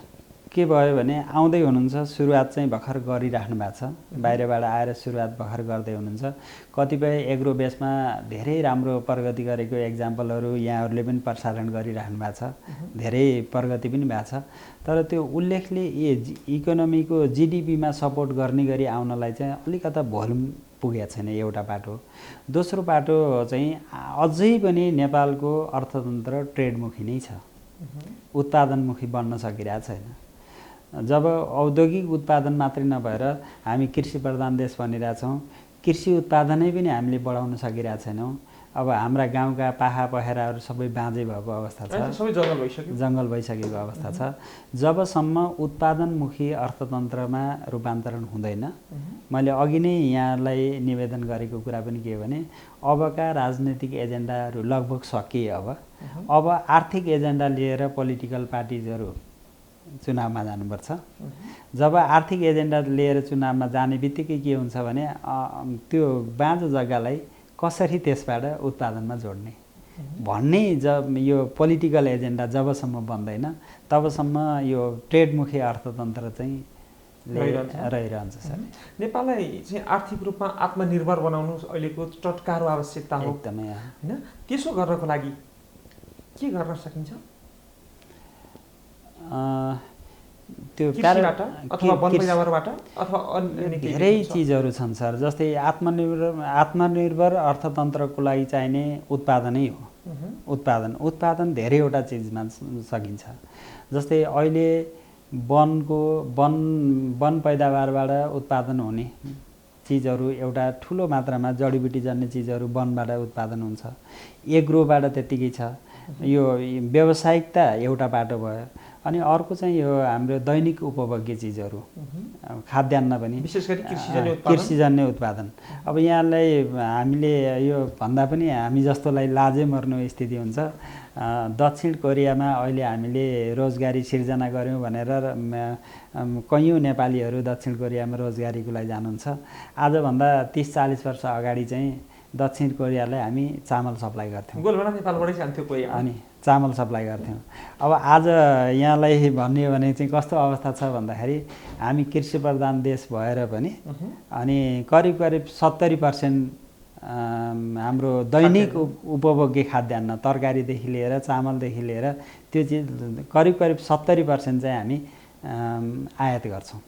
के भयो भने आउँदै हुनुहुन्छ, सुरुवात चाहिँ भर्खर गरिराख्नु भएको छ, बाहिरबाट आएर सुरुवात भर्खर गर्दै हुनुहुन्छ। कतिपय एग्रो बेसमा धेरै राम्रो प्रगति गरेको एक्जाम्पलहरू यहाँहरूले पनि प्रसारण गरिराख्नु भएको छ, धेरै प्रगति पनि भएको छ। तर त्यो उल्लेखले इकोनोमीको जिडिपीमा सपोर्ट गर्ने गरी आउनलाई चाहिँ अलिकता भोल्युम पुगेको छैन, एउटा पाटो। दोस्रो पाटो चाहिँ अझै पनि नेपालको अर्थतन्त्र ट्रेडमुखी नै छ, उत्पादनमुखी बन्न सकिरहेको छैन। जब औद्योगिक उत्पादन मात्रै नभएर हामी कृषि प्रधान देश भनिरहेछौँ, कृषि उत्पादनै पनि हामीले बढाउन सकिरहेको छैनौँ। अब हाम्रा गाउँका पाखा पखेराहरू सबै बाँझै भएको अवस्था छ, सबै जङ्गल भइसकेको अवस्था छ। जबसम्म उत्पादनमुखी अर्थतन्त्रमा रूपान्तरण हुँदैन, मैले अघि नै यहाँलाई निवेदन गरेको कुरा पनि के हो भने अबका राजनैतिक एजेन्डाहरू लगभग सकिए। अब आर्थिक एजेन्डा लिएर पोलिटिकल पार्टिजहरू चुनावमा जानुपर्छ। जब आर्थिक एजेन्डा लिएर चुनावमा जाने बित्तिकै के हुन्छ भने त्यो बाँझो जग्गालाई कसरी त्यसबाट उत्पादनमा जोड्ने भन्ने जब यो पोलिटिकल एजेन्डा जबसम्म बन्दैन तबसम्म यो ट्रेडमुखी अर्थतन्त्र चाहिँ रहिरहन्छ सर। नेपाललाई चाहिँ आर्थिक रूपमा आत्मनिर्भर बनाउनु अहिलेको टटकारो आवश्यकता हो एकदमै हैन। त्यसो गर्नको लागि के गर्न सकिन्छ? त्यो अथवा वन पैदावारबाट अथवा अन्य धेरै चिजहरू छन् सर। जस्तै आत्मनिर्भर अर्थतन्त्रको लागि चाहिने उत्पादनै हो। उत्पादन धेरैवटा चिजमा सकिन्छ। जस्तै अहिले वन पैदावारबाट उत्पादन हुने चिजहरू एउटा ठुलो मात्रामा जडीबुटी जन्ने चिजहरू वनबाट उत्पादन हुन्छ। एग्रोबाट त्यत्तिकै छ। यो व्यावसायिकता एउटा बाटो भयो। अनि अर्को चाहिँ यो हाम्रो दैनिक उपभोग्य चिजहरू, खाद्यान्न पनि, विशेष गरी कृषिजन्य उत्पादन। अब यहाँलाई हामीले यो भन्दा पनि हामी जस्तोलाई लाजै मर्नु स्थिति हुन्छ। दक्षिण कोरियामा अहिले हामीले रोजगारी सिर्जना गऱ्यौँ भनेर कैयौँ नेपालीहरू दक्षिण कोरियामा रोजगारीको लागि जानुहुन्छ। आजभन्दा 30-40 वर्ष अगाडि चाहिँ दक्षिण कोरियालाई हामी चामल सप्लाई गर्थ्यौँ। गोलभेडा नेपालबाटै जान्थ्यो कोही, अनि चामल सप्लाई गर्थ्यौँ। अब आज यहाँलाई भन्ने हो भने चाहिँ कस्तो अवस्था छ भन्दाखेरि हामी कृषि प्रधान देश भएर पनि अनि करिब 70% हाम्रो दैनिक उपभोग्य खाद्यान्न, तरकारीदेखि लिएर चामलदेखि लिएर त्यो चिज करिब 70% चाहिँ हामी आयात गर्छौँ।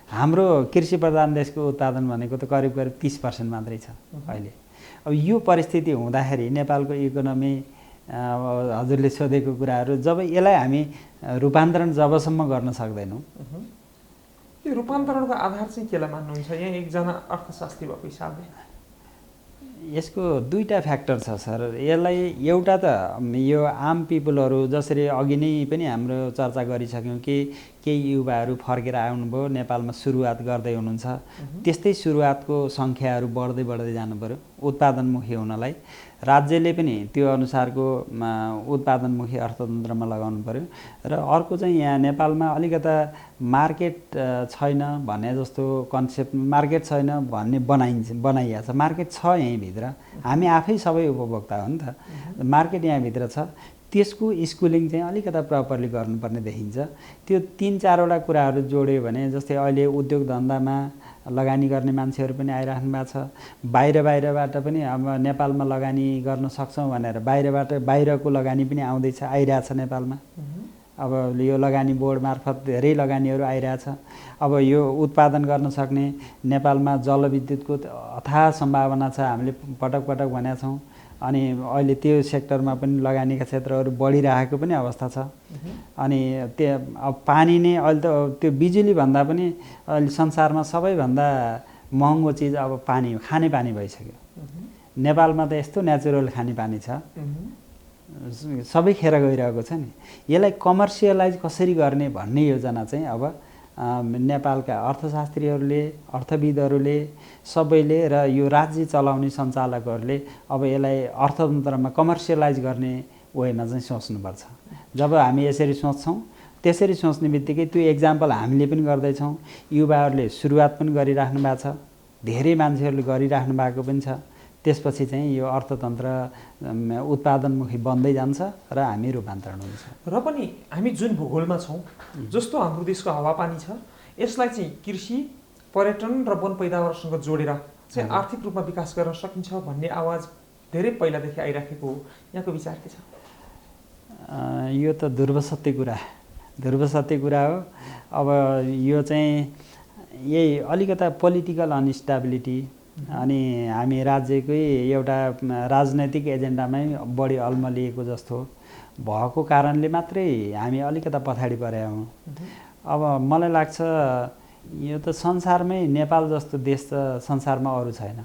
हाम्रो कृषि प्रधान देशको उत्पादन भनेको त करिब 30% मात्रै छ अहिले। अब यो परिस्थिति हुँदाखेरि नेपालको इकोनोमी हजुरले सोधेको कुराहरू जब यसलाई हामी रूपान्तरण जबसम्म गर्न सक्दैनौँ, यो रूपान्तरणको आधार चाहिँ केलाई मान्नुहुन्छ? यहाँ एकजना अर्थशास्त्री भएको हिसाबले यसको दुईटा फ्याक्टर छ सर। यसलाई एउटा त यो आम पिपुलहरू जसरी अघि नै पनि हाम्रो चर्चा गरिसक्यौँ कि केही युवाहरू फर्केर आउनुभयो, नेपालमा सुरुवात गर्दै हुनुहुन्छ। त्यस्तै सुरुवातको सङ्ख्याहरू बढ्दै जानु पर्यो उत्पादनमुखी हुनलाई। राज्यले पनि त्यो अनुसारको उत्पादनमुखी अर्थतन्त्रमा लगाउनु पर्यो। र अर्को चाहिँ यहाँ नेपालमा अलिकता मार्केट छैन भन्ने जस्तो कन्सेप्ट, मार्केट छैन भन्ने बनाइएको छ। मार्केट छ यहीँभित्र, हामी आफै सबै उपभोक्ता हो नि त। मार्केट यहाँभित्र छ, त्यसको स्कुलिङ चाहिँ अलिकता प्रपरली गर्नुपर्ने देखिन्छ। त्यो 3-4वटा कुराहरू जोड्यो भने जस्तै अहिले उद्योग धन्दामा लगानी गर्ने मान्छेहरू पनि आइराख्नु भएको छ। बाहिरबाट पनि अब नेपालमा लगानी गर्न सक्छौँ भनेर बाहिरको लगानी पनि आउँदैछ, आइरहेछ नेपालमा। अब यो लगानी बोर्ड मार्फत धेरै लगानीहरू आइरहेछ। अब यो उत्पादन गर्न सक्ने नेपालमा जलविद्युतको अथाह सम्भावना छ, हामीले पटक पटक भनेका छौँ। अनि अहिले त्यो सेक्टरमा पनि लगानीका क्षेत्रहरू बढिरहेको पनि अवस्था छ। अनि अब पानी नै अहिले त त्यो बिजुलीभन्दा पनि अहिले संसारमा सबैभन्दा महँगो चिज अब पानी, खानेपानी भइसक्यो। नेपालमा त यस्तो नेचुरल खानेपानी छ, सबै खेर गइरहेको छ नि। यसलाई कमर्सियलाइज कसरी गर्ने भन्ने योजना चाहिँ अब नेपालका अर्थशास्त्रीहरूले, अर्थविदहरूले, सबैले र यो राज्य चलाउने सञ्चालकहरूले अब यसलाई अर्थतन्त्रमा कमर्सियलाइज गर्ने वेमा चाहिँ सोच्नुपर्छ। जब हामी यसरी सोच्छौँ, त्यसरी सोच्ने बित्तिकै त्यो एक्जाम्पल हामीले पनि गर्दैछौँ, युवाहरूले सुरुवात पनि गरिराख्नु भएको छ, धेरै मान्छेहरूले गरिराख्नु भएको पनि छ। त्यसपछि चाहिँ यो अर्थतन्त्र उत्पादनमुखी बन्दै जान्छ र हामी रूपान्तरण हुन्छ। र पनि हामी जुन भूगोलमा छौँ, जस्तो हाम्रो देशको हावापानी छ, यसलाई चाहिँ कृषि, पर्यटन र वन पैदावारसँग जोडेर चाहिँ आर्थिक रूपमा विकास गर्न सकिन्छ भन्ने आवाज धेरै पहिलादेखि आइराखेको हो। यहाँको विचार के छ? यो त ध्रुव सत्य कुरा हो। अब यो चाहिँ यही अलिकता पोलिटिकल अनस्टेबिलिटी अनि हामी राज्यकै एउटा राजनैतिक एजेन्डामै बढी अल्मलिएको जस्तो भएको कारणले मात्रै हामी अलिकता पछाडि परेका हौँ। अब मलाई लाग्छ यो त संसारमै नेपाल जस्तो देश त संसारमा अरू छैन।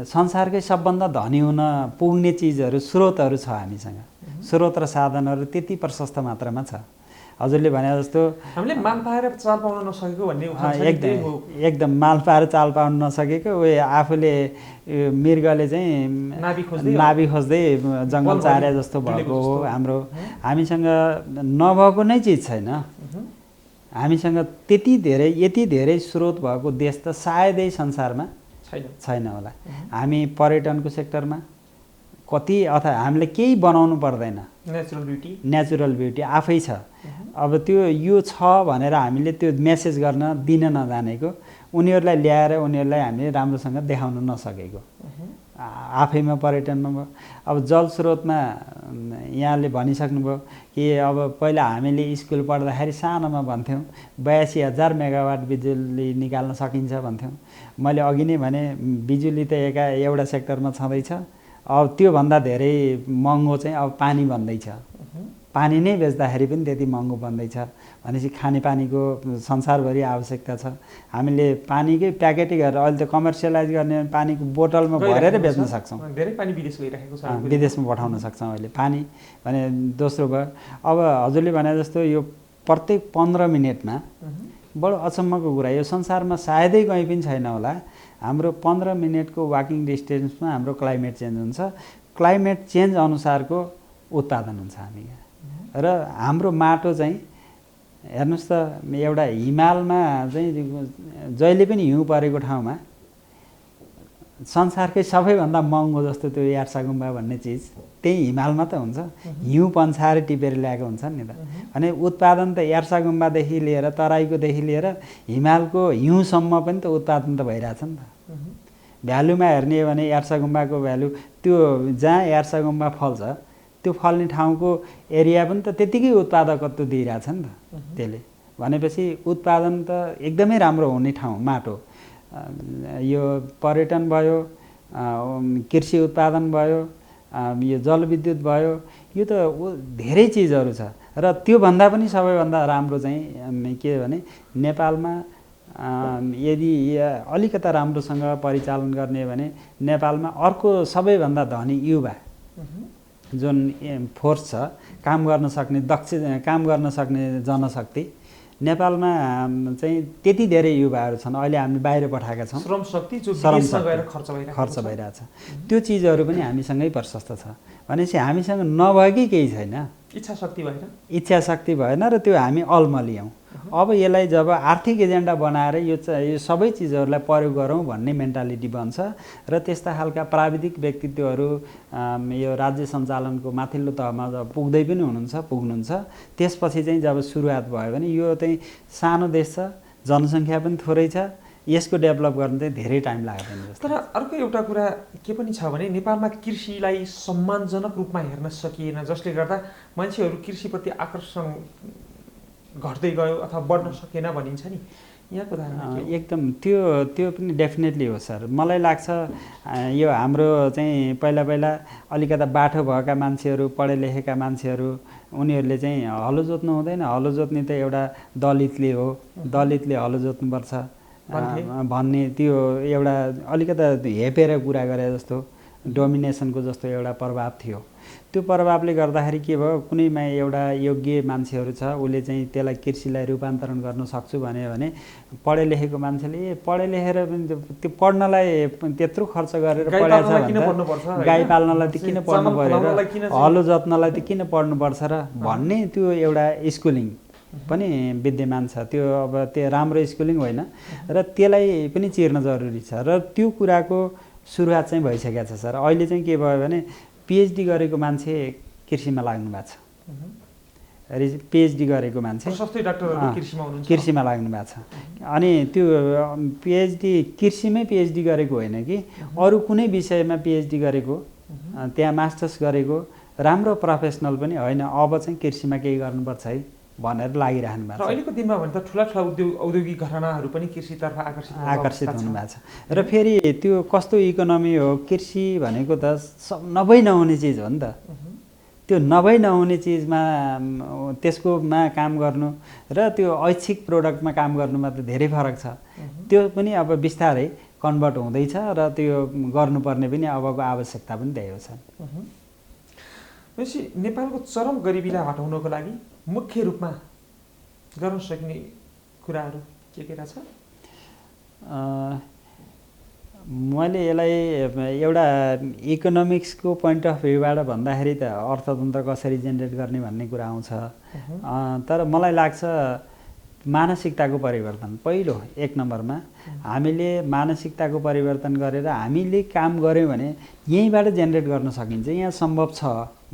संसारकै सबभन्दा धनी हुन पुग्ने चिजहरू, स्रोतहरू छ हामीसँग। स्रोत र साधनहरू त्यति प्रशस्त मात्रामा छ। हजुरले भने जस्तो हामीले माल पाएर चाल पाउन नसकेको भन्ने एकदम माल पाएर चाल पाउन नसकेको, आफूले मृगले चाहिँ नाभि खोज्दै जङ्गल चारे जस्तो भएको हो हाम्रो। हामीसँग नभएको नै चिज छैन। हामीसँग यति धेरै स्रोत भएको देश त सायदै संसारमा छैन होला। हामी पर्यटनको सेक्टरमा कति, अथवा हामीले केही बनाउनु पर्दैन, नेचुरल ब्युटी आफै छ। अब त्यो यो छ भनेर हामीले त्यो मेसेज गर्न दिन नजानेको, उनीहरूलाई ल्याएर उनीहरूलाई हामीले राम्रोसँग देखाउन नसकेको आफैमा पर्यटनमा भयो। अब जलस्रोतमा यहाँले भनिसक्नुभयो कि अब पहिला हामीले स्कुल पढ्दाखेरि सानोमा भन्थ्यौँ 82,000 मेगावाट बिजुली निकाल्न सकिन्छ भन्थ्यौँ। मैले अघि नै भने बिजुली त एउटा सेक्टरमा छँदैछ। अब त्योभन्दा धेरै महँगो चाहिँ अब पानी बन्दैछ। पानी नै बेच्दाखेरि पनि त्यति महँगो बन्दैछ भनेपछि खानेपानीको संसारभरि आवश्यकता छ। हामीले पानीकै प्याकेटिङ गरेर अहिले त कमर्सियलाइज गर्ने पानीको बोतलमा भरेर बेच्न सक्छौँ। धेरै पानी विदेश गइरहेको छ, विदेशमा पठाउन सक्छौँ अहिले पानी भने। दोस्रो भयो, अब हजुरले भने जस्तो यो प्रत्येक 15 मिनटमा, बडो अचम्मको कुरा, यो संसारमा सायदै कहीँ पनि छैन होला, हाम्रो 15 मिनटको वाकिङ डिस्टेन्समा हाम्रो क्लाइमेट चेन्ज हुन्छ। क्लाइमेट चेन्ज अनुसारको उत्पादन हुन्छ हामी। र हाम्रो माटो चाहिँ हेर्नुहोस् त, एउटा हिमालमा चाहिँ जहिले पनि हिउँ परेको ठाउँमा संसारकै सबैभन्दा महँगो जस्तो त्यो यार्सागुम्बा भन्ने चिज त्यही हिमालमा त हुन्छ। हिउँ पन्छाएर टिपेर ल्याएको हुन्छ नि त। भने उत्पादन त यार्सागुम्बादेखि लिएर, तराईकोदेखि लिएर हिमालको हिउँसम्म पनि त उत्पादन त भइरहेछ नि त। भ्यालुमा हेर्ने हो भने यार्सागुम्बाको भ्यालु, त्यो जहाँ यार्सागुम्बा फल्छ त्यो फल्ने ठाउँको एरिया पनि त त्यतिकै उत्पादकत्व दिइरहेछ नि त त्यसले। भनेपछि उत्पादन त एकदमै राम्रो हुने ठाउँ माटो। यो पर्यटन भयो, कृषि उत्पादन भयो, यो जलविद्युत भयो, यो त धेरै चिजहरू छ। र त्योभन्दा पनि सबैभन्दा राम्रो चाहिँ के भने नेपालमा यदि अलिकता राम्रोसँग परिचालन गर्ने भने नेपालमा अर्को सबैभन्दा धनी युवा जुन फोर्स छ, काम गर्न सक्ने, दक्ष काम गर्न सक्ने जनशक्ति नेपालमा चाहिँ त्यति धेरै युवाहरू छन्। अहिले हामी बाहिर पठाएका छौँ, श्रम शक्ति जो विदेशमा गएर खर्च भइरहेछ। त्यो चिजहरू पनि हामीसँगै प्रशस्त छ। भनेपछि हामीसँग नभएकै केही छैन, इच्छा शक्ति भएन र त्यो हामी अल्मलियौँ। अब यसलाई जब आर्थिक एजेन्डा बनाएर यो सबै चिजहरूलाई प्रयोग गरौँ भन्ने मेन्टालिटी बन्छ र त्यस्ता खालका प्राविधिक व्यक्तित्वहरू यो राज्य सञ्चालनको माथिल्लो तहमा जब पुग्दै पनि पुग्नुहुन्छ, त्यसपछि चाहिँ जब सुरुवात भयो भने यो चाहिँ सानो देश छ, जनसङ्ख्या पनि थोरै छ, यसको डेभलप गर्नु चाहिँ धेरै टाइम लाग्दैन जस्तो। तर अर्को एउटा कुरा के पनि छ भने नेपालमा कृषिलाई सम्मानजनक रूपमा हेर्न सकिएन, जसले गर्दा मान्छेहरू कृषिप्रति आकर्षण घट्दै गयो अथवा बढ्न सकेन भनिन्छ नि, यहाँको धारणा के हो? एकदम त्यो पनि डेफिनेटली हो सर। मलाई लाग्छ यो हाम्रो चाहिँ पहिला अलिकता बाठो भएका मान्छेहरू, पढे लेखेका मान्छेहरू, उनीहरूले चाहिँ हलो जोत्नु हुँदैन, हलो जोत्ने त एउटा दलितले हो, दलितले हलो जोत्नुपर्छ भन्ने त्यो एउटा अलिकता हेपेर कुरा गरे जस्तो, डोमिनेसनको जस्तो एउटा प्रभाव थियो। त्यो प्रभावले गर्दाखेरि के भयो, कुनैमा एउटा योग्य मान्छेहरू छ, उसले चाहिँ त्यसलाई कृषिलाई रूपान्तरण गर्न सक्छु भने पढे लेखेको मान्छेले पढे लेखेर त्यो पढ्नलाई त्यत्रो खर्च गरेर पढाएको छ भने गाई पाल्नलाई त किन पढ्नु पऱ्यो र हलो जोत्नलाई त किन पढ्नुपर्छ र भन्ने त्यो एउटा स्कुलिङ पनि विद्यमान छ। त्यो अब त्यो राम्रो स्कुलिङ होइन र त्यसलाई पनि चिर्न जरुरी छ र त्यो कुराको सुरुवात चाहिँ भइसकेको छ सर। अहिले चाहिँ के भयो भने पिएचडी गरेको मान्छे कृषिमा लाग्नु भएको छ, पिएचडी गरेको मान्छे कृषिमा लाग्नु भएको छ। अनि त्यो पिएचडी कृषिमै पिएचडी गरेको होइन कि अरू कुनै विषयमा पिएचडी गरेको, त्यहाँ मास्टर्स गरेको राम्रो प्रोफेसनल पनि होइन, अब चाहिँ कृषिमा केही गर्नुपर्छ है भनेर लागिरहनु भएको छ। अहिलेको दिनमा भने त ठुला औद्योगिक घरानाहरू पनि कृषितर्फ आकर्षित हुनुभएको छ। र फेरि त्यो कस्तो इकोनोमी हो, कृषि भनेको त नभई नहुने चिज हो नि त। त्यो नभई नहुने चिजमा त्यसकोमा काम गर्नु र त्यो ऐच्छिक प्रोडक्टमा काम गर्नुमा त धेरै फरक छ। त्यो पनि अब बिस्तारै कन्भर्ट हुँदैछ र त्यो गर्नुपर्ने पनि अबको आवश्यकता पनि त्यही छ। भनेपछि नेपालको चरम गरिबीलाई हटाउनको लागि मुख्य रूपमा गर्न सकिने कुराहरू के रहेछ? मैले यसलाई एउटा इकोनोमिक्सको पोइन्ट अफ भ्यूबाट भन्दाखेरि त अर्थतन्त्र कसरी जेनेरेट गर्ने भन्ने कुरा आउँछ। तर मलाई लाग्छ मानसिकताको परिवर्तन पहिलो एक नम्बरमा। हामीले मानसिकताको परिवर्तन गरेर हामीले काम गऱ्यौँ भने यहीँबाट जेनेरेट गर्न सकिन्छ, यहाँ सम्भव छ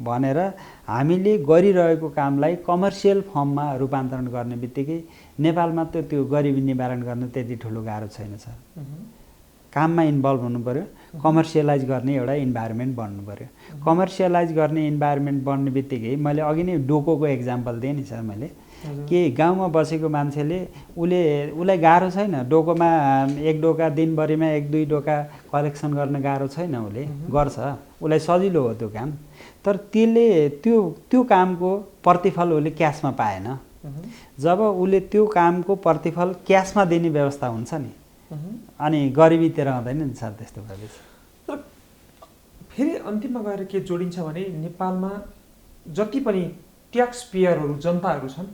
भनेर हामीले गरिरहेको कामलाई कमर्सियल फर्ममा रूपान्तरण गर्ने बित्तिकै नेपालमा त त्यो गरिबी निवारण गर्न त्यति ठुलो गाह्रो छैन सर। काममा इन्भल्भ हुनु पर्यो, कमर्सियलाइज गर्ने एउटा इन्भाइरोमेन्ट बन्नु पर्यो। कमर्सियलाइज गर्ने इन्भाइरोमेन्ट बन्ने बित्तिकै मैले अघि नै डोकोको एक्जाम्पल दिएँ नि सर मैले, कि गाउँमा बसेको मान्छेले उसलाई गाह्रो छैन, डोकोमा एक डोका दिनभरिमा एक दुई डोका कलेक्सन गर्न गाह्रो छैन, उसले गर्छ, उसलाई सजिलो हो त्यो काम। तर त्यसले त्यो कामको प्रतिफल उसले क्यासमा पाएन। जब उसले त्यो कामको प्रतिफल क्यासमा दिने व्यवस्था हुन्छ नि, अनि गरिबीतिर आउँदैन नि सर त्यस्तो भएपछि। तर फेरि अन्तिममा गएर के जोडिन्छ भने नेपालमा जति पनि ट्याक्स पेयरहरू जनताहरू छन्,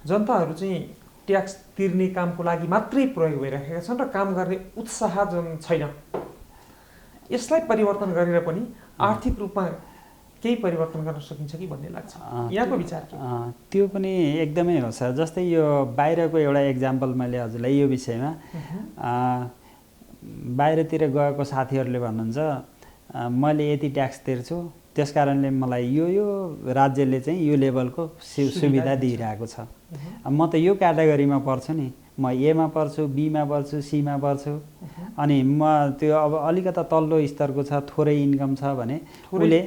जनताहरू चाहिँ ट्याक्स तिर्ने कामको लागि मात्रै प्रयोग भइरहेका छन् र काम गर्ने उत्साह छैन। यसलाई परिवर्तन गरेर पनि आर्थिक रूपमा केही परिवर्तन गर्न सकिन्छ कि भन्ने लाग्छ, यहाँको विचार के? त्यो पनि एकदमै हो सर। जस्तै यो बाहिरको एउटा एक्जाम्पल मैले हजुरलाई यो विषयमा, बाहिरतिर गएको साथीहरूले भन्नुहुन्छ मैले यति ट्याक्स तिर्छु, त्यस कारणले मलाई यो राज्यले चाहिँ यो लेभलको सुविधा दिइरहेको छ, म त यो क्याटेगोरीमा पर्छु नि, म एमा पर्छु, बीमा पर्छु, सीमा पर्छु, अनि म त्यो अब अलिकता तल्लो स्तरको छ, थोरै इन्कम छ भने उसले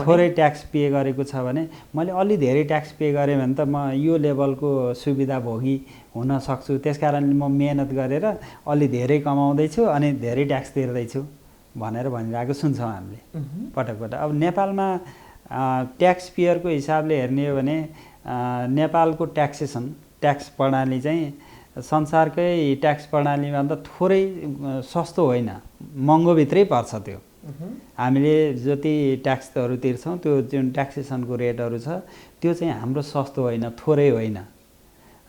थोरै ट्याक्स पे गरेको छ भने मैले अलि धेरै ट्याक्स पे गरेँ भने त म यो लेभलको सुविधा भोगी हुन सक्छु, त्यस कारणले म मेहनत गरेर अलि धेरै कमाउँदैछु अनि धेरै ट्याक्स तिर्दैछु भनेर भनिरहेको सुन्छौँ हामीले पटक पटक। अब नेपालमा ट्याक्स पेयरको हिसाबले हेर्ने हो भने नेपालको ट्याक्स प्रणाली चाहिँ संसारकै ट्याक्स प्रणालीभन्दा थोरै सस्तो होइन, महँगोभित्रै पर्छ। त्यो हामीले जति ट्याक्सहरू तिर्छौँ त्यो जुन ट्याक्सेसनको रेटहरू छ त्यो चाहिँ हाम्रो सस्तो होइन, थोरै होइन।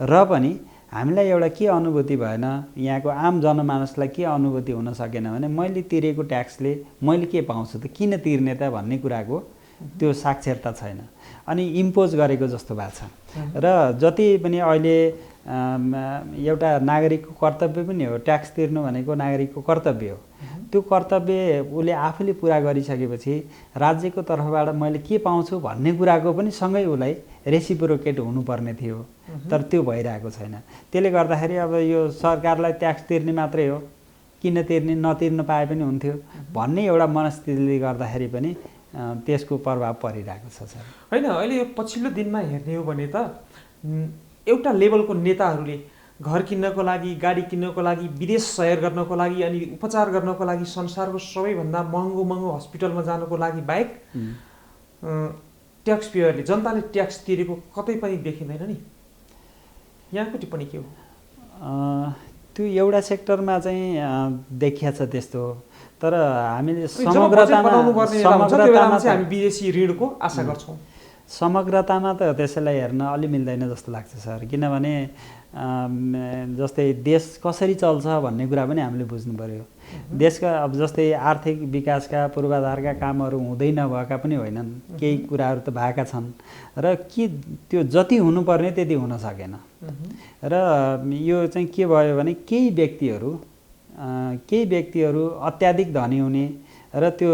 र पनि हामीलाई एउटा के अनुभूति भएन, यहाँको आम जनमानसलाई के अनुभूति हुन सकेन भने मैले तिरेको ट्याक्सले मैले के पाउँछु त, किन तिर्ने त भन्ने कुराको त्यो साक्षरता छैन, अनि इम्पोज गरेको जस्तो भएको छ। र जति पनि अहिले एउटा नागरिकको कर्तव्य पनि हो, ट्याक्स तिर्नु भनेको नागरिकको कर्तव्य हो, त्यो कर्तव्य उसले आफूले पुरा गरिसकेपछि राज्यको तर्फबाट मैले के पाउँछु भन्ने कुराको पनि सँगै उसलाई रेसिप्रोकेट हुनुपर्ने थियो, तर त्यो भइरहेको छैन। त्यसले गर्दाखेरि अब यो सरकारलाई ट्याक्स तिर्ने मात्रै हो, किन तिर्ने, नतिर्न पाए पनि हुन्थ्यो भन्ने एउटा मनस्थितिले गर्दाखेरि पनि त्यसको प्रभाव परिरहेको छ सर। होइन, अहिले यो पछिल्लो दिनमा हेर्ने हो भने त एउटा लेभलको नेताहरूले घर किन्नको लागि, गाडी किन्नको लागि, विदेश सैर गर्नको लागि, अनि उपचार गर्नको लागि संसारको सबैभन्दा महँगो महँगो हस्पिटलमा जानको लागि बाहेक ट्याक्स पेयरले, जनताले ट्याक्स तिरेको कतै पनि देखिँदैन नि। यहाँको टिप्पणी के हो? त्यो एउटा सेक्टरमा चाहिँ देखिया छ त्यस्तो, तर हामीले समग्रतामा हामी विदेशी ऋणको आशा गर्छौँ। समग्रतामा त त्यसैलाई हेर्न अलि मिल्दैन जस्तो लाग्छ सर, किनभने जस्तै देश कसरी चल्छ भन्ने कुरा पनि हामीले बुझ्नु पर्यो। देशका अब जस्तै आर्थिक विकासका पूर्वाधारका कामहरू हुँदै नभएका पनि होइनन्, केही कुराहरू त भएका छन् र के त्यो जति हुनुपर्ने त्यति हुन सकेन। र यो चाहिँ के भयो भने केही व्यक्तिहरू अत्याधिक धनी हुने र त्यो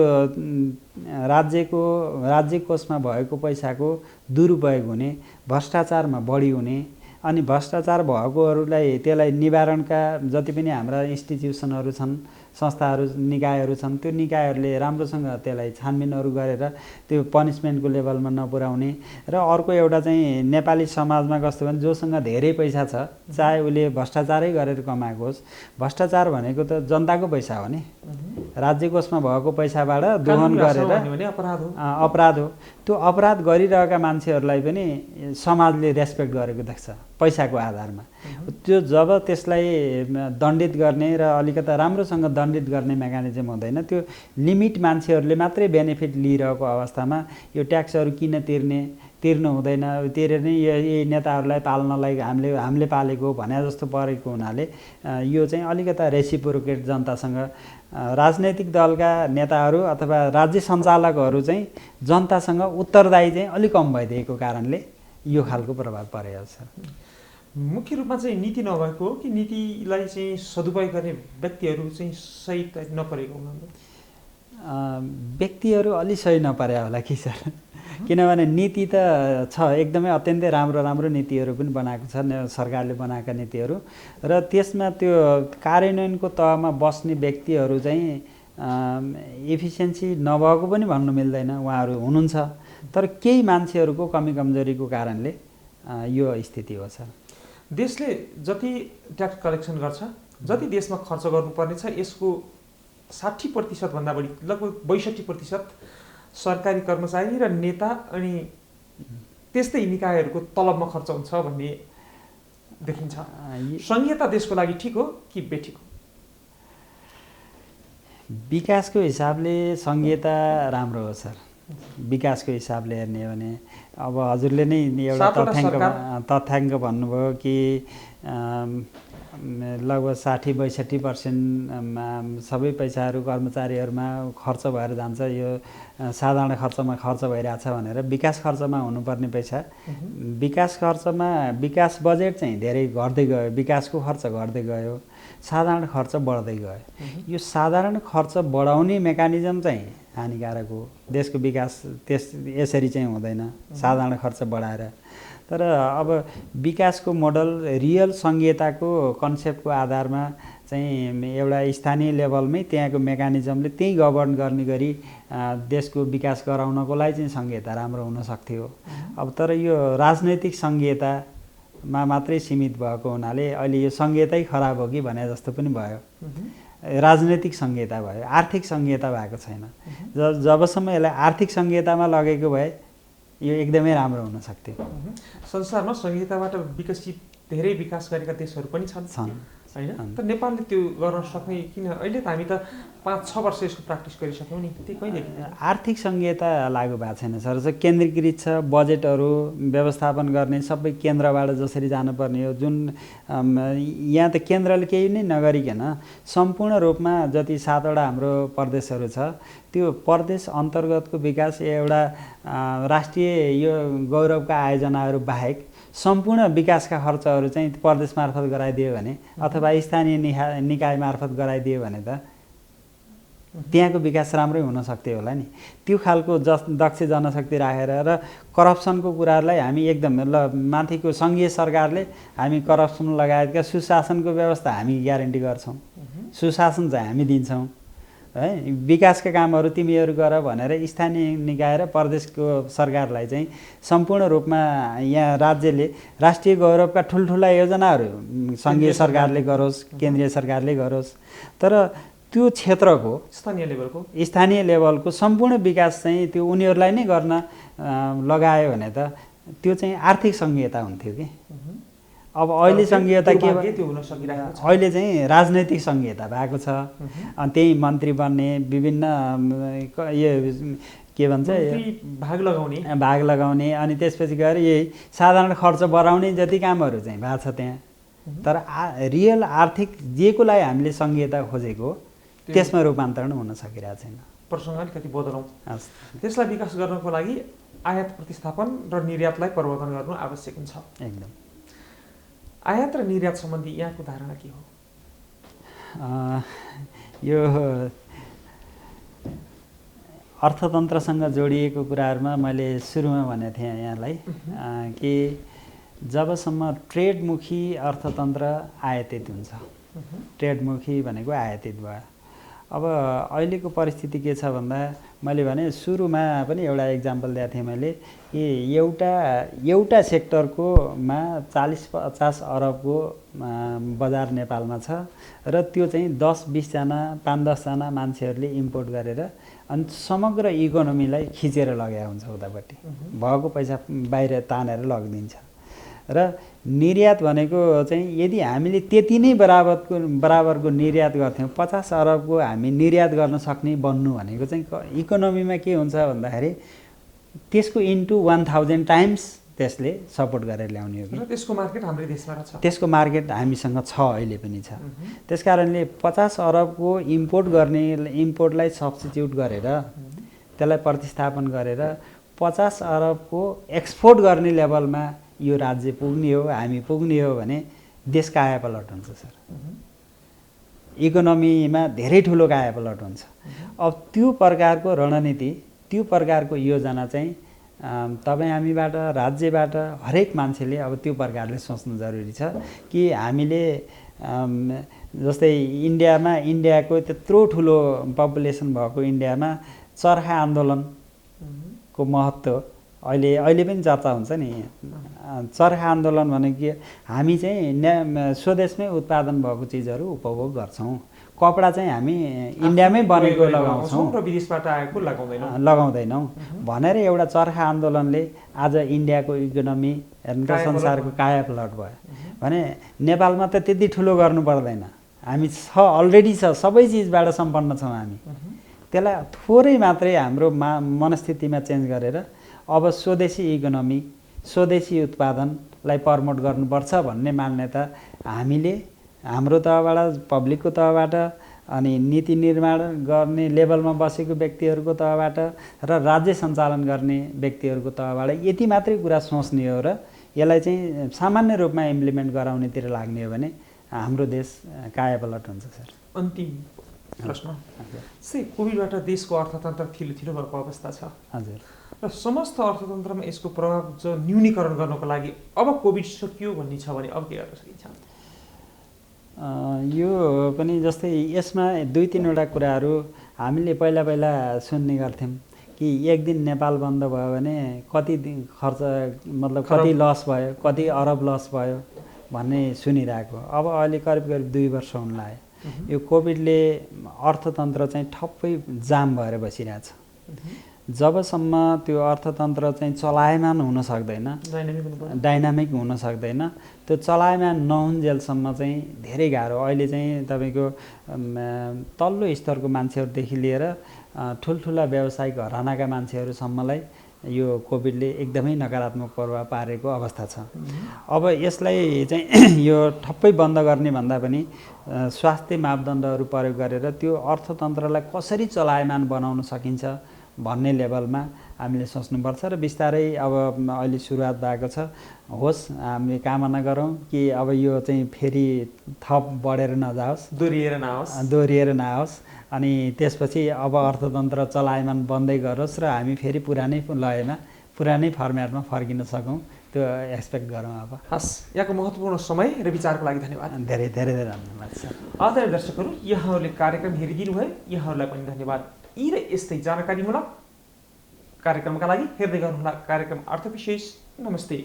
राज्य कोषमा भएको पैसाको दुरुपयोग हुने, भ्रष्टाचारमा बढी हुने, अनि भ्रष्टाचार भएकोहरूलाई त्यसलाई निवारणका जति पनि हाम्रा इन्स्टिट्युसनहरू छन्, संस्थाहरू, निकायहरू छन्, त्यो निकायहरूले राम्रोसँग त्यसलाई छानबिनहरू गरेर त्यो पनिसमेन्टको लेभलमा नपुर्याउने। र अर्को एउटा चाहिँ नेपाली समाजमा कस्तो भने जोसँग धेरै पैसा छ, चाहे उसले भ्रष्टाचारै गरेर कमाएको होस्, भ्रष्टाचार भनेको त जनताको पैसा हो नि, राज्य कोषमा भएको पैसाबाट दोहन गरेर अपराध हो। त्यो अपराध गरिरहेका मान्छेहरूलाई पनि समाजले रेस्पेक्ट गरेको देख्छ पैसाको आधारमा। त्यो जब त्यसलाई दण्डित गर्ने र अलिकता राम्रोसँग दण्डित गर्ने मेकानिजम हुँदैन, त्यो लिमिट मान्छेहरूले मात्रै बेनिफिट लिइरहेको अवस्थामा यो ट्याक्सहरू किन तिर्नु हुँदैन, तिरेर नै यही नेताहरूलाई पाल्नलाई हामीले पालेको भने जस्तो परेको हुनाले यो चाहिँ अलिकता रेसिप्रोकेट जनतासँग राजनैतिक दलका नेताहरू अथवा राज्य सञ्चालकहरू चाहिँ जनतासँग उत्तरदायी चाहिँ अलिक कम भइदिएको कारणले यो खालको प्रभाव परेको छ। मुख्य रूपमा चाहिँ नीति नभएको हो कि नीतिलाई चाहिँ सदुपयोग गर्ने व्यक्तिहरू चाहिँ सही नपरेको हुनाले? व्यक्तिहरू अलि सही नपरे होला कि सर, किनभने नीति त छ, एकदमै अत्यन्तै राम्रो नीतिहरू पनि बनाएको छ सरकारले बनाएका नीतिहरू, र त्यसमा त्यो कार्यान्वयनको तहमा बस्ने व्यक्तिहरू चाहिँ एफिसियन्सी नभएको पनि भन्नु मिल्दैन, उहाँहरू हुनुहुन्छ, तर केही मान्छेहरूको कमी कमजोरीको कारणले यो स्थिति हो सर। देशले जति ट्याक्स कलेक्सन गर्छ, जति देशमा खर्च गर्नुपर्ने छ, यसको 60% भन्दा बढी, लगभग 62% सरकारी कर्मचारी र नेता अनि त्यस्तै निकायहरूको तलबमा खर्च हुन्छ भन्ने देखिन्छ। संघीयता देशको लागि ठिक हो कि बेठिक हो? विकासको हिसाबले संघीयता राम्रो हो सर। विकासको हिसाबले हेर्ने हो भने अब हजुरले नै एउटा तथ्याङ्क भन्नुभयो कि लगभग 60-62% सबै पैसाहरू कर्मचारीहरूमा खर्च भएर जान्छ, यो साधारण खर्चमा खर्च भइरहेछ भनेर विकास खर्चमा हुनुपर्ने पैसा, विकास बजेट चाहिँ धेरै घट्दै गयो, विकासको खर्च घट्दै गयो, साधारण खर्च बढ्दै गयो। यो साधारण खर्च बढाउने मेकानिजम चाहिँ हानिकारक हो। देशको विकास यसरी चाहिँ हुँदैन साधारण खर्च बढाएर। तर अब विकासको मोडल रियल संघीयताको कन्सेप्टको आधारमा चाहिँ एउटा स्थानीय लेभलमै त्यहाँको मेकानिजमले त्यही गभर्न गर्ने गरी देशको विकास गराउनको लागि चाहिँ संघीयता राम्रो हुन सक्थ्यो। अब तर यो राजनैतिक संघीयतामा मात्रै सीमित भएको हुनाले अहिले यो संघीयतै खराब हो कि भने जस्तो पनि भयो। राजनैतिक संघीयता भयो, आर्थिक संघीयता भएको छैन। जबसम्म यसलाई आर्थिक संघीयतामा लगेको भए यो एकदमै राम्रो हुन सक्थ्यो। संसारमा संघीयताबाट विकसित धेरै विकास गरेका देशहरू पनि छन् हैन? तर नेपालले त्यो गर्न सक्ने किन? अहिले त हामी त 5-6 वर्ष यसको प्र्याक्टिस गरिसक्यौँ नि, त्यो कहिलेदेखि? आर्थिक संघीयता लागू भएको छैन सर। केन्द्रीकृत छ, बजेटहरू व्यवस्थापन गर्ने सबै केन्द्रबाट जसरी जानुपर्ने हो, जुन यहाँ त केन्द्रले केही नै नगरिकन सम्पूर्ण रूपमा जति 7वटा हाम्रो प्रदेशहरू छ त्यो प्रदेश अन्तर्गतको विकास एउटा राष्ट्रिय यो गौरवका आयोजनाहरू बाहेक सम्पूर्ण विकासका खर्चहरू चाहिँ प्रदेश मार्फत गराइदियो भने अथवा स्थानीय निकाय मार्फत गराइदियो भने त त्यहाँको विकास राम्रै हुन सक्थ्यो होला नि। त्यो खालको दक्ष जनशक्ति राखेर र करप्सनको कुराहरूलाई हामी एकदम माथिको सङ्घीय सरकारले हामी करप्सन लगायतका सुशासनको व्यवस्था हामी ग्यारेन्टी गर्छौँ, सुशासन चाहिँ हामी दिन्छौँ है। विकासका कामहरू तिमीहरू गर भनेर स्थानीय निकाय र प्रदेशको सरकारलाई चाहिँ सम्पूर्ण रूपमा यहाँ राज्यले राष्ट्रिय गौरवका ठुल्ठुला योजनाहरू सङ्घीय सरकारले गरोस्, केन्द्रीय सरकारले गरोस्, तर त्यो क्षेत्रको स्थानीय लेभलको सम्पूर्ण विकास चाहिँ त्यो उनीहरूलाई नै गर्न लगायो भने त त्यो चाहिँ आर्थिक सङ्घीयता हुन्थ्यो कि। अब अहिले सङ्घीयता के अहिले चाहिँ राजनैतिक सङ्घीयता भएको छ। अनि त्यही मन्त्री बन्ने विभिन्न यो के भन्छ भाग लगाउने अनि त्यसपछि गएर यही साधारण खर्च बढाउने जति कामहरू चाहिँ भएको छ त्यहाँ। तर रियल आर्थिक जेको लागि हामीले सङ्घीयता खोजेको त्यसमा रूपान्तरण हुन सकिरहेको छैन। प्रसङ्ग अलिकति बदलौँ। त्यसलाई विकास गर्नको लागि आयात प्रतिस्थापन र निर्यातलाई परिवर्तन गर्नु आवश्यक हुन्छ। एकदम। आयात र निर्यात सम्बन्धी यहाँको धारणा के हो? यो अर्थतन्त्रसँग जोडिएको कुराहरूमा मैले सुरुमा भनेको थिएँ यहाँलाई कि जबसम्म ट्रेडमुखी अर्थतन्त्र आयातित हुन्छ, ट्रेडमुखी भनेको आयातित भयो। अब अहिलेको परिस्थिति के छ भन्दा मैले भने सुरुमा पनि एउटा इक्जाम्पल दिएको थिएँ मैले कि एउटा सेक्टरको मा 40-50 अरबको बजार नेपालमा छ र त्यो चाहिँ 10-20 जना 5-10 जना मान्छेहरूले इम्पोर्ट गरेर अनि समग्र इकोनोमीलाई खिचेर लगाएको हुन्छ उतापट्टि, भएको पैसा बाहिर तानेर लगिदिन्छ। र निर्यात भनेको चाहिँ यदि हामीले त्यति नै बराबरको निर्यात गर्थ्यौँ, 50 अरबको हामी निर्यात गर्न सक्ने बन्नु भनेको चाहिँ इकोनोमीमा के हुन्छ भन्दाखेरि त्यसको इन्टु 1000 टाइम्स त्यसले सपोर्ट गरेर ल्याउने हो कि। त्यसको मार्केट हाम्रो देशमा छ, त्यसको मार्केट हामीसँग छ, अहिले पनि छ। त्यसकारणले 50 अरबको इम्पोर्टलाई सब्स्टिट्युट गरेर त्यसलाई प्रतिस्थापन गरेर 50 अरबको एक्सपोर्ट गर्ने लेभलमा यो राज्य पुग्ने हो, हामी पुग्ने हो भने देश कायापलट हुन्छ सर। इकोनोमीमा धेरै ठुलो कायापलट हुन्छ। अब त्यो प्रकारको रणनीति, त्यो प्रकारको योजना चाहिँ तपाईँ हामीबाट, राज्यबाट हरेक मान्छेले अब त्यो प्रकारले सोच्नु जरुरी छ कि हामीले जस्तै इन्डियाको त्यत्रो ठुलो पपुलेसन भएको इन्डियामा चरखा आन्दोलनको महत्त्व अहिले पनि चर्चा हुन्छ नि। चरखा आन्दोलन भनेको के, हामी चाहिँ स्वदेशमै उत्पादन भएको चिजहरू उपभोग गर्छौँ, कपडा चाहिँ हामी इन्डियामै बनेको लगाउँछौँ र विदेशबाट आएको लगाउँदैनौँ भनेर एउटा चरखा आन्दोलनले आज इन्डियाको इकोनोमी र संसारको कायापलट भयो भने नेपालमा त त्यति ठुलो गर्नु पर्दैन, हामी अलरेडी छ, सबै चिजबाट सम्पन्न छौँ हामी। त्यसलाई थोरै मात्रै हाम्रो मनस्थितिमा चेन्ज गरेर अब स्वदेशी इकोनोमी, स्वदेशी उत्पादनलाई प्रमोट गर्नुपर्छ भन्ने मान्यता हामीले हाम्रो तहबाट, पब्लिकको तहबाट, अनि नीति निर्माण गर्ने लेभलमा बसेको व्यक्तिहरूको तहबाट र राज्य सञ्चालन गर्ने व्यक्तिहरूको तहबाट यति मात्रै कुरा सोच्ने हो र यसलाई चाहिँ सामान्य रूपमा इम्प्लिमेन्ट गराउनेतिर लाग्ने हो भने हाम्रो देश कायापलट हुन्छ सर। अन्तिम प्रश्न, कोभिडबाट देशको अर्थतन्त्र थिलो भएको अवस्था छ। हजुर। र समस्त अर्थतन्त्रमा यसको प्रभाव जो न्यूनीकरण गर्नको लागि अब कोभिड सकियो भन्ने छ भने अब के गर्न सकिन्छ? यो पनि जस्तै यसमा 2-3 वटा कुराहरू हामीले पहिला सुन्ने गर्थ्यौँ कि एक दिन नेपाल बन्द भयो भने कति खर्च, मतलब कति लस भयो, कति अरब लस भयो भन्ने सुनिरहेको। अब अहिले करिब 2 वर्ष हुन लाग्यो। यो कोभिडले अर्थतन्त्र चाहिँ ठप्पै जाम भएर बसिरहेछ। जबसम्म त्यो अर्थतन्त्र चाहिँ चलायमान हुन सक्दैन, डाइनामिक हुन सक्दैन, त्यो चलायमान नहुन्जेलसम्म चाहिँ धेरै गाह्रो। अहिले चाहिँ तपाईँको तल्लो स्तरको मान्छेहरूदेखि लिएर ठुल्ठुला व्यावसायिक घरानाका मान्छेहरूसम्मलाई यो कोभिडले एकदमै नकारात्मक प्रभाव पारेको अवस्था छ। अब यसलाई चाहिँ यो ठप्पै बन्द गर्ने भन्दा पनि स्वास्थ्य मापदण्डहरू प्रयोग गरेर त्यो अर्थतन्त्रलाई कसरी चलायमान बनाउन सकिन्छ भन्ने लेभलमा हामीले सोच्नुपर्छ र बिस्तारै अब अहिले सुरुवात भएको छ। होस्, हामीले कामना गरौँ कि अब यो चाहिँ फेरि थप बढेर नजाओस्, दोहोरिएर नआओस् अनि त्यसपछि अब अर्थतन्त्र चलायमान बन्दै गरोस् र हामी फेरि पुरानै लयमा पुरानै फर्मेटमा फर्किन सकौँ त्यो एक्सपेक्ट गरौँ। अब हस्, यहाँको महत्त्वपूर्ण समय र विचारको लागि धन्यवाद। धेरै धेरै धेरै धन्यवाद सर। आदरणीय दर्शकहरू, यहाँहरूले कार्यक्रम हेरिदिनु भयो, यहाँहरूलाई पनि धन्यवाद। यी र यस्तै जानकारीमूलक कार्यक्रमका लागि हेर्दै गर्नुहोला कार्यक्रम अर्थविशेष। नमस्ते।